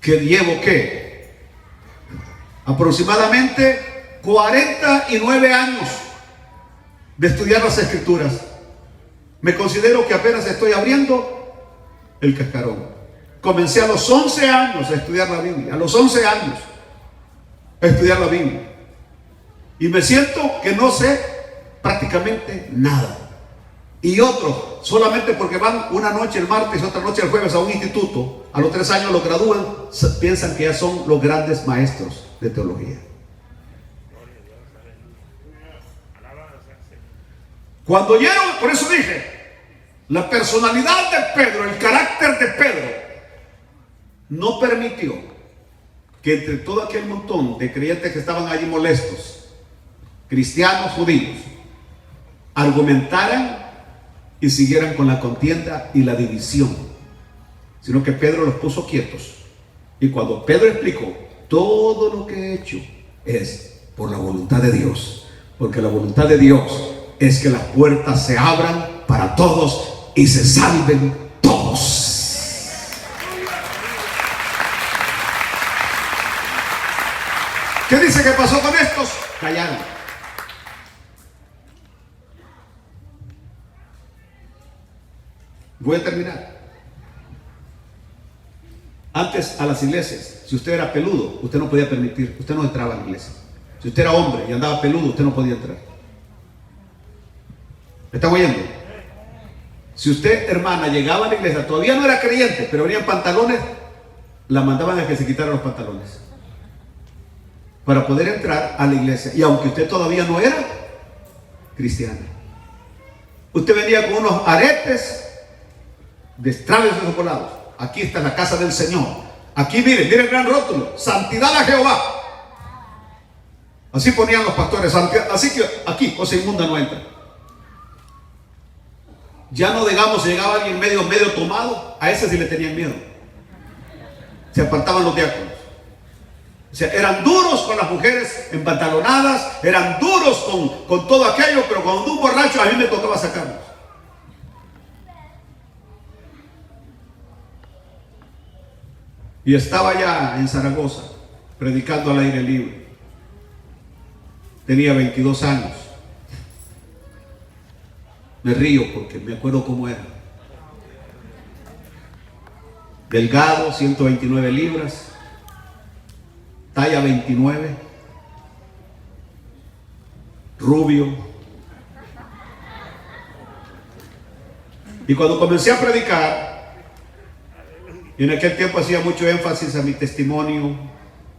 que llevo, ¿qué? Aproximadamente 49 años de estudiar las Escrituras. Me considero que apenas estoy abriendo el cascarón. Comencé a los 11 años a estudiar la Biblia. A los 11 años a estudiar la Biblia. Y me siento que no sé prácticamente nada. Y otros, solamente porque van una noche el martes y otra noche el jueves a un instituto, a los 3 años los gradúan, piensan que ya son los grandes maestros de teología. Cuando oyeron, por eso dije, la personalidad de Pedro, el carácter de Pedro, no permitió que entre todo aquel montón de creyentes que estaban allí molestos, cristianos, judíos, argumentaran y siguieran con la contienda y la división, sino que Pedro los puso quietos. Y cuando Pedro explicó, todo lo que he hecho es por la voluntad de Dios, porque la voluntad de Dios es que las puertas se abran para todos y se salven todos. ¿Qué dice que pasó con estos? Callaron. Voy a terminar. Antes a las iglesias, si usted era peludo, usted no podía permitir, usted no entraba a la iglesia. Si usted era hombre y andaba peludo, usted no podía entrar. ¿Me está oyendo? Si usted, hermana, llegaba a la iglesia, todavía no era creyente, pero venían pantalones, la mandaban a que se quitara los pantalones para poder entrar a la iglesia. Y aunque usted todavía no era cristiana, usted venía con unos aretes de estragos de chocolados. Aquí está la casa del Señor. Aquí miren, miren el gran rótulo: santidad a Jehová. Así ponían los pastores. Así que aquí cosa inmunda no entra. Ya no, digamos, si llegaba alguien medio tomado, a ese sí le tenían miedo. Se apartaban los diáconos. O sea, eran duros con las mujeres empantalonadas, eran duros con todo aquello, pero cuando un borracho a mí me tocaba sacarlos. Y estaba ya en Zaragoza, predicando al aire libre. Tenía 22 años. Me río porque me acuerdo cómo era. Delgado, 129 libras, talla 29, rubio. Y cuando comencé a predicar, y en aquel tiempo hacía mucho énfasis a mi testimonio,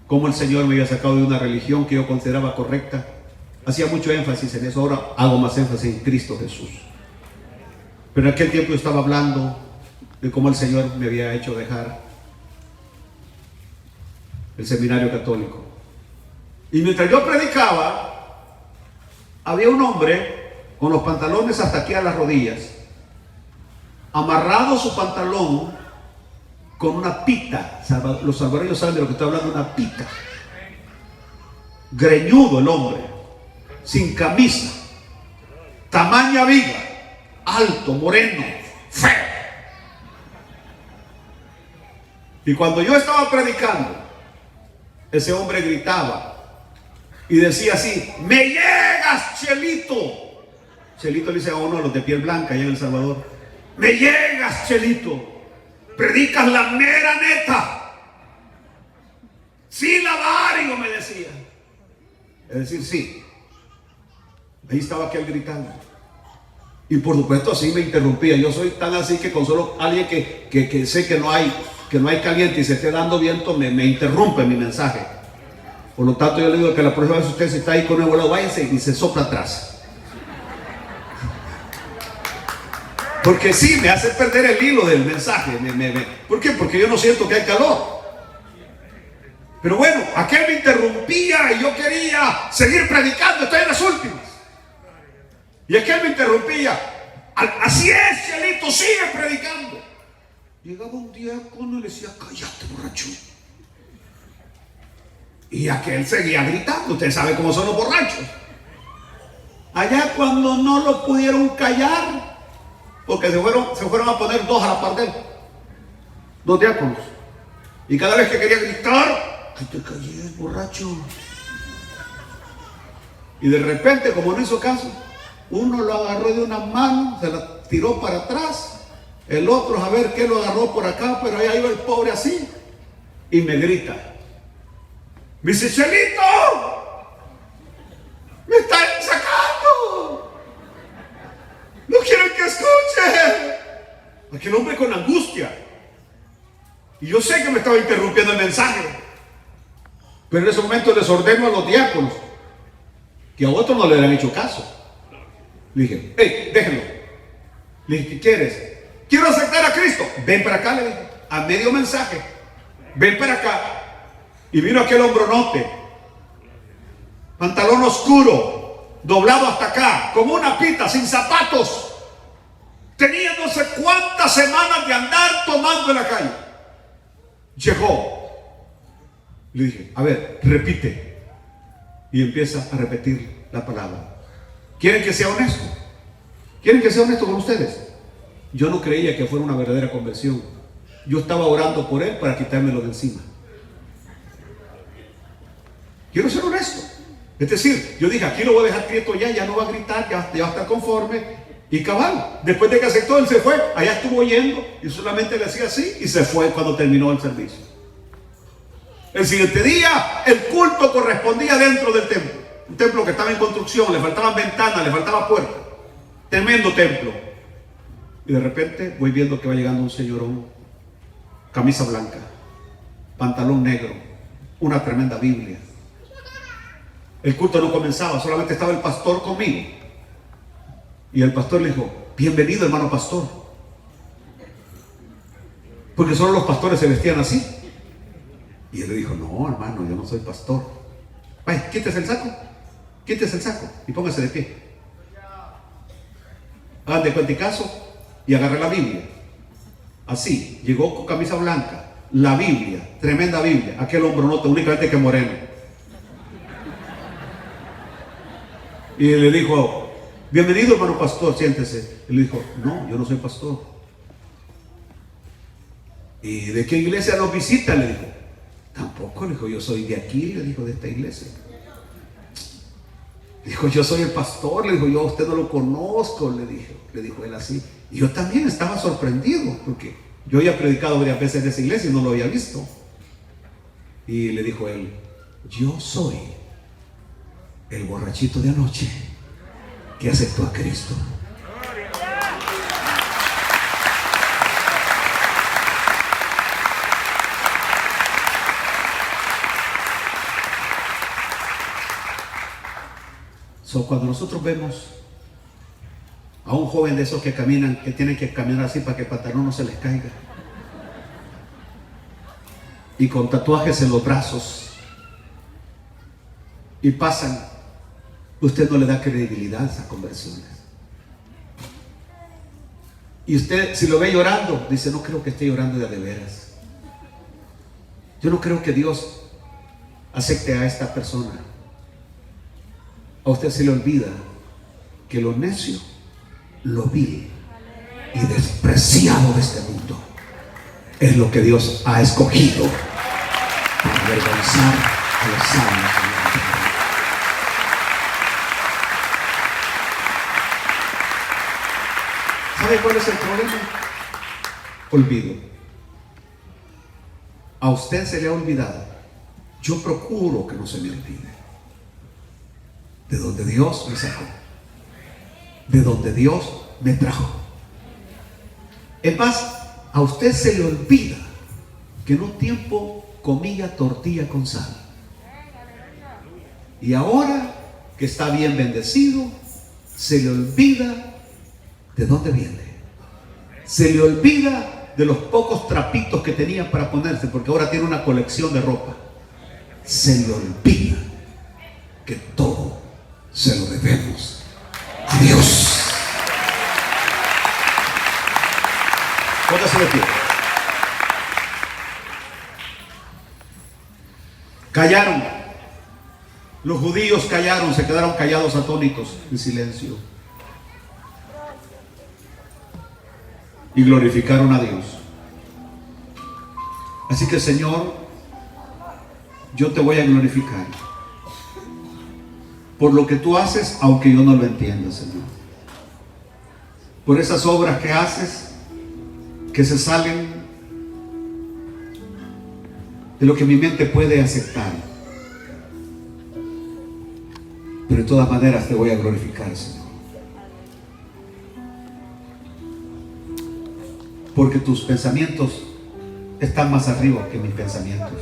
cómo el Señor me había sacado de una religión que yo consideraba correcta. Hacía mucho énfasis en eso. Ahora hago más énfasis en Cristo Jesús. Pero en aquel tiempo yo estaba hablando de cómo el Señor me había hecho dejar el seminario católico. Y mientras yo predicaba, había un hombre con los pantalones hasta aquí a las rodillas, amarrado su pantalón con una pita. Los salvadoreños saben de lo que estoy hablando, una pita. Greñudo el hombre, sin camisa, tamaña viga, alto, moreno, feo. Y cuando yo estaba predicando, ese hombre gritaba y decía así: ¡me llegas, Chelito! Chelito le dice a uno a los de piel blanca allá en El Salvador: ¡me llegas, Chelito! Predicas la mera neta. Sí, lavario, me decía. Es decir, sí. Ahí estaba aquel gritando. Y por supuesto así me interrumpía. Yo soy tan así que con solo alguien que sé que no hay caliente y se esté dando viento, me interrumpe mi mensaje. Por lo tanto yo le digo que la próxima vez usted se está ahí con el volado, váyase y se sopla atrás. Porque sí, me hace perder el hilo del mensaje. ¿Por qué? Porque yo no siento que hay calor. Pero bueno, aquel me interrumpía y yo quería seguir predicando. Estoy en las últimas. Y aquel me interrumpía. Así es, Chelito, sigue predicando. Llegaba un diácono y le decía: cállate, borracho. Y aquel seguía gritando. Usted sabe cómo son los borrachos. Allá cuando no lo pudieron callar, porque se fueron a poner dos a la par de él, dos diáconos. Y cada vez que quería gritar: que te calles, borracho. Y de repente, como no hizo caso, uno lo agarró de una mano, se la tiró para atrás, el otro a ver qué lo agarró por acá, pero ahí iba el pobre así, y me grita, me dice: Chelito, me están sacando, no quieren que escuche. Aquel hombre con angustia. Y yo sé que me estaba interrumpiendo el mensaje, pero en ese momento les ordeno a los diáconos, que a otros no le habían hecho caso. Le dije: hey, déjenlo. Le dije: ¿qué quieres? Quiero aceptar a Cristo. Ven para acá, le dije, a medio mensaje. Ven para acá. Y vino aquel hombronote, pantalón oscuro, doblado hasta acá, como una pita, sin zapatos. Tenía no sé cuántas semanas de andar tomando en la calle. Llegó. Le dije: a ver, repite. Y empieza a repetir la palabra. ¿Quieren que sea honesto? ¿Quieren que sea honesto con ustedes? Yo no creía que fuera una verdadera conversión. Yo estaba orando por él para quitármelo de encima. Quiero ser honesto. Es decir, yo dije: aquí lo voy a dejar quieto ya no va a gritar, ya va a estar conforme. Y cabal, después de que aceptó, él se fue. Allá estuvo oyendo y solamente le hacía así y se fue cuando terminó el servicio. El siguiente día, el culto correspondía dentro del templo. Un templo que estaba en construcción, le faltaban ventanas, le faltaba puertas. Tremendo templo. Y de repente voy viendo que va llegando un señorón, camisa blanca, pantalón negro, una tremenda Biblia. El culto no comenzaba, solamente estaba el pastor conmigo. Y el pastor le dijo: bienvenido, hermano pastor. Porque solo los pastores se vestían así. Y él le dijo: no, hermano, yo no soy pastor. Vaya, quítese el saco. Quítese el saco y póngase de pie. Hagan de cuenta y caso y agarre la Biblia. Así, llegó con camisa blanca, la Biblia, tremenda Biblia. Aquel hombro nota únicamente que moreno. Y le dijo: bienvenido, hermano pastor, siéntese. Él le dijo: no, yo no soy pastor. ¿Y de qué iglesia nos visita? Le dijo. Tampoco, le dijo, yo soy de aquí, le dijo, de esta iglesia. Le dijo: yo soy el pastor, le dijo, yo a usted no lo conozco, le dijo él así. Y yo también estaba sorprendido, porque yo había predicado varias veces en esa iglesia y no lo había visto. Y le dijo él: yo soy el borrachito de anoche que aceptó a Cristo. Cuando nosotros vemos a un joven de esos que caminan, que tienen que caminar así para que el pantalón no se les caiga, y con tatuajes en los brazos, y pasan, usted no le da credibilidad a esas conversiones. Y usted, si lo ve llorando, dice: no creo que esté llorando de veras. Yo no creo que Dios acepte a esta persona. A usted se le olvida que lo necio, lo vil y despreciado de este mundo es lo que Dios ha escogido para avergonzar a los sabios. ¿Sabe cuál es el problema? Olvido. A usted se le ha olvidado. Yo procuro que no se me olvide de donde Dios me sacó, de donde Dios me trajo. Es más, a usted se le olvida que en un tiempo comía tortilla con sal, y ahora que está bien bendecido, se le olvida de dónde viene. Se le olvida de los pocos trapitos que tenía para ponerse, porque ahora tiene una colección de ropa. Se le olvida que todo se lo debemos a Dios. Póngase de pie. Callaron. Los judíos callaron, se quedaron callados, atónitos, en silencio. Y glorificaron a Dios. Así que, Señor, yo te voy a glorificar por lo que tú haces, aunque yo no lo entienda, Señor. Por esas obras que haces, que se salen de lo que mi mente puede aceptar. Pero de todas maneras te voy a glorificar, Señor. Porque tus pensamientos están más arriba que mis pensamientos.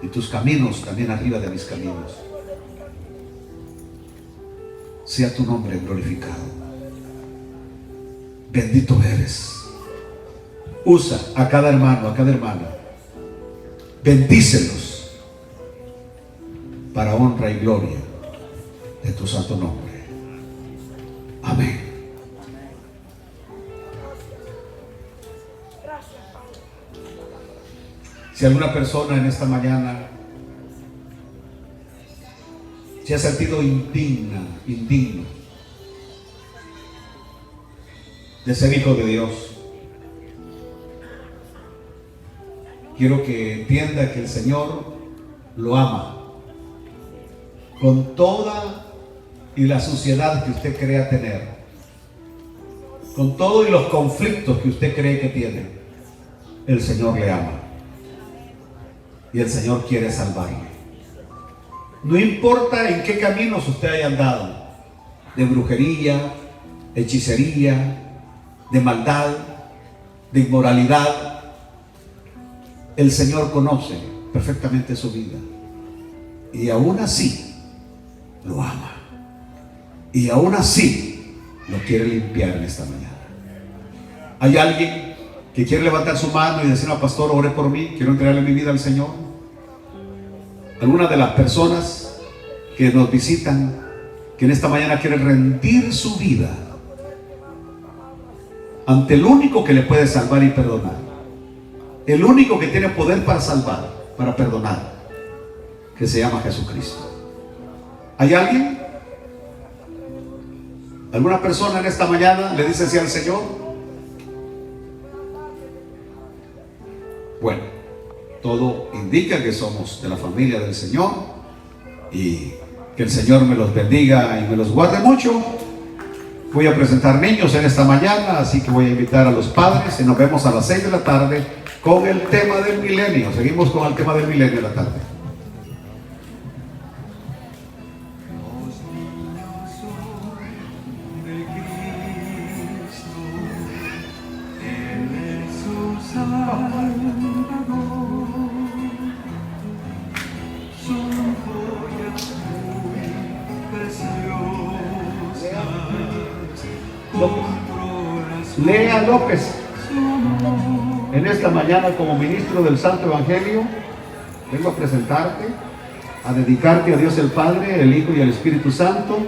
Y tus caminos también arriba de mis caminos. Sea tu nombre glorificado. Bendito eres. Usa a cada hermano, a cada hermana. Bendícelos para honra y gloria de tu santo nombre. Amén. Si alguna persona en esta mañana se ha sentido indigno de ser hijo de Dios, quiero que entienda que el Señor lo ama con toda y la suciedad que usted crea tener, con todo y los conflictos que usted cree que tiene, el Señor le ama y el Señor quiere salvarle. No importa en qué caminos usted haya andado, de brujería, hechicería, de maldad, de inmoralidad, el Señor conoce perfectamente su vida y aún así lo ama y aún así lo quiere limpiar en esta mañana. ¿Hay alguien que quiere levantar su mano y decir: pastor, ore por mí, quiero entregarle mi vida al Señor? Algunas de las personas que nos visitan, que en esta mañana quieren rendir su vida ante el único que le puede salvar y perdonar, el único que tiene poder para salvar, para perdonar, que se llama Jesucristo. ¿Hay alguien? ¿Alguna persona en esta mañana le dice así al Señor? Bueno, todo indica que somos de la familia del Señor y que el Señor me los bendiga y me los guarde mucho. Voy a presentar niños en esta mañana, así que voy a invitar a los padres y nos vemos a las 6 de la tarde con el tema del milenio. Seguimos con el tema del milenio en la tarde. Lea López, en esta mañana como ministro del Santo Evangelio, vengo a presentarte, a dedicarte a Dios el Padre, el Hijo y el Espíritu Santo,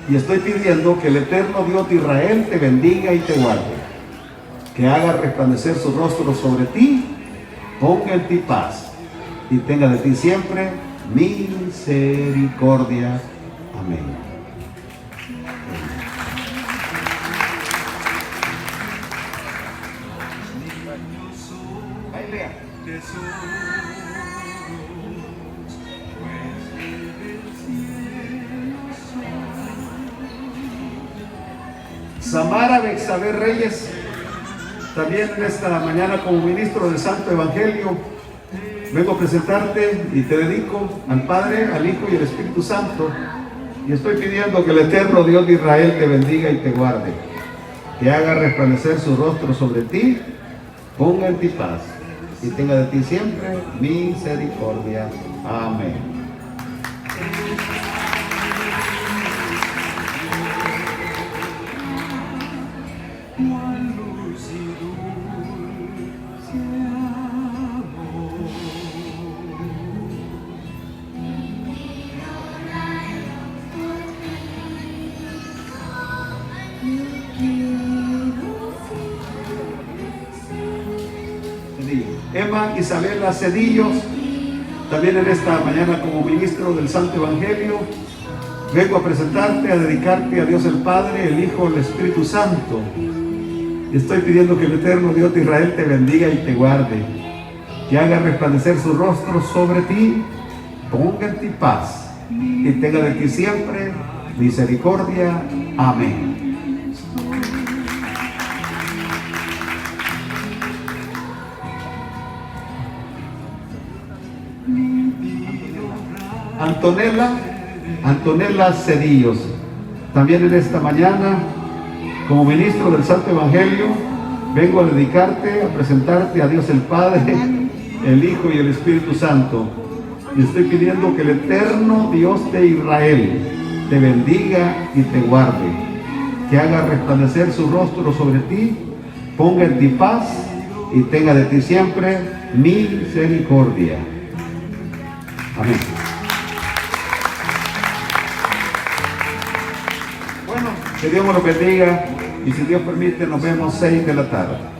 y estoy pidiendo que el eterno Dios de Israel te bendiga y te guarde, que haga resplandecer su rostro sobre ti, ponga en ti paz y tenga de ti siempre misericordia. Amén. Samara Bexabé Reyes, también en esta mañana como ministro del Santo Evangelio, vengo a presentarte y te dedico al Padre, al Hijo y al Espíritu Santo, y estoy pidiendo que el eterno Dios de Israel te bendiga y te guarde, que haga resplandecer su rostro sobre ti, ponga en ti paz y tenga de ti siempre misericordia. Amén. Emma Isabela Cedillos, también en esta mañana como ministro del Santo Evangelio, vengo a presentarte, a dedicarte a Dios el Padre, el Hijo, el Espíritu Santo. Y estoy pidiendo que el eterno Dios de Israel te bendiga y te guarde, que haga resplandecer su rostro sobre ti, ponga en ti paz y tenga de ti siempre misericordia. Amén. Antonella Cedillos, también en esta mañana, como ministro del Santo Evangelio, vengo a dedicarte, a presentarte a Dios el Padre, el Hijo y el Espíritu Santo. Y estoy pidiendo que el eterno Dios de Israel te bendiga y te guarde, que haga resplandecer su rostro sobre ti, ponga en ti paz y tenga de ti siempre misericordia. Amén. Que Dios me lo bendiga y si Dios permite nos vemos 6 de la tarde.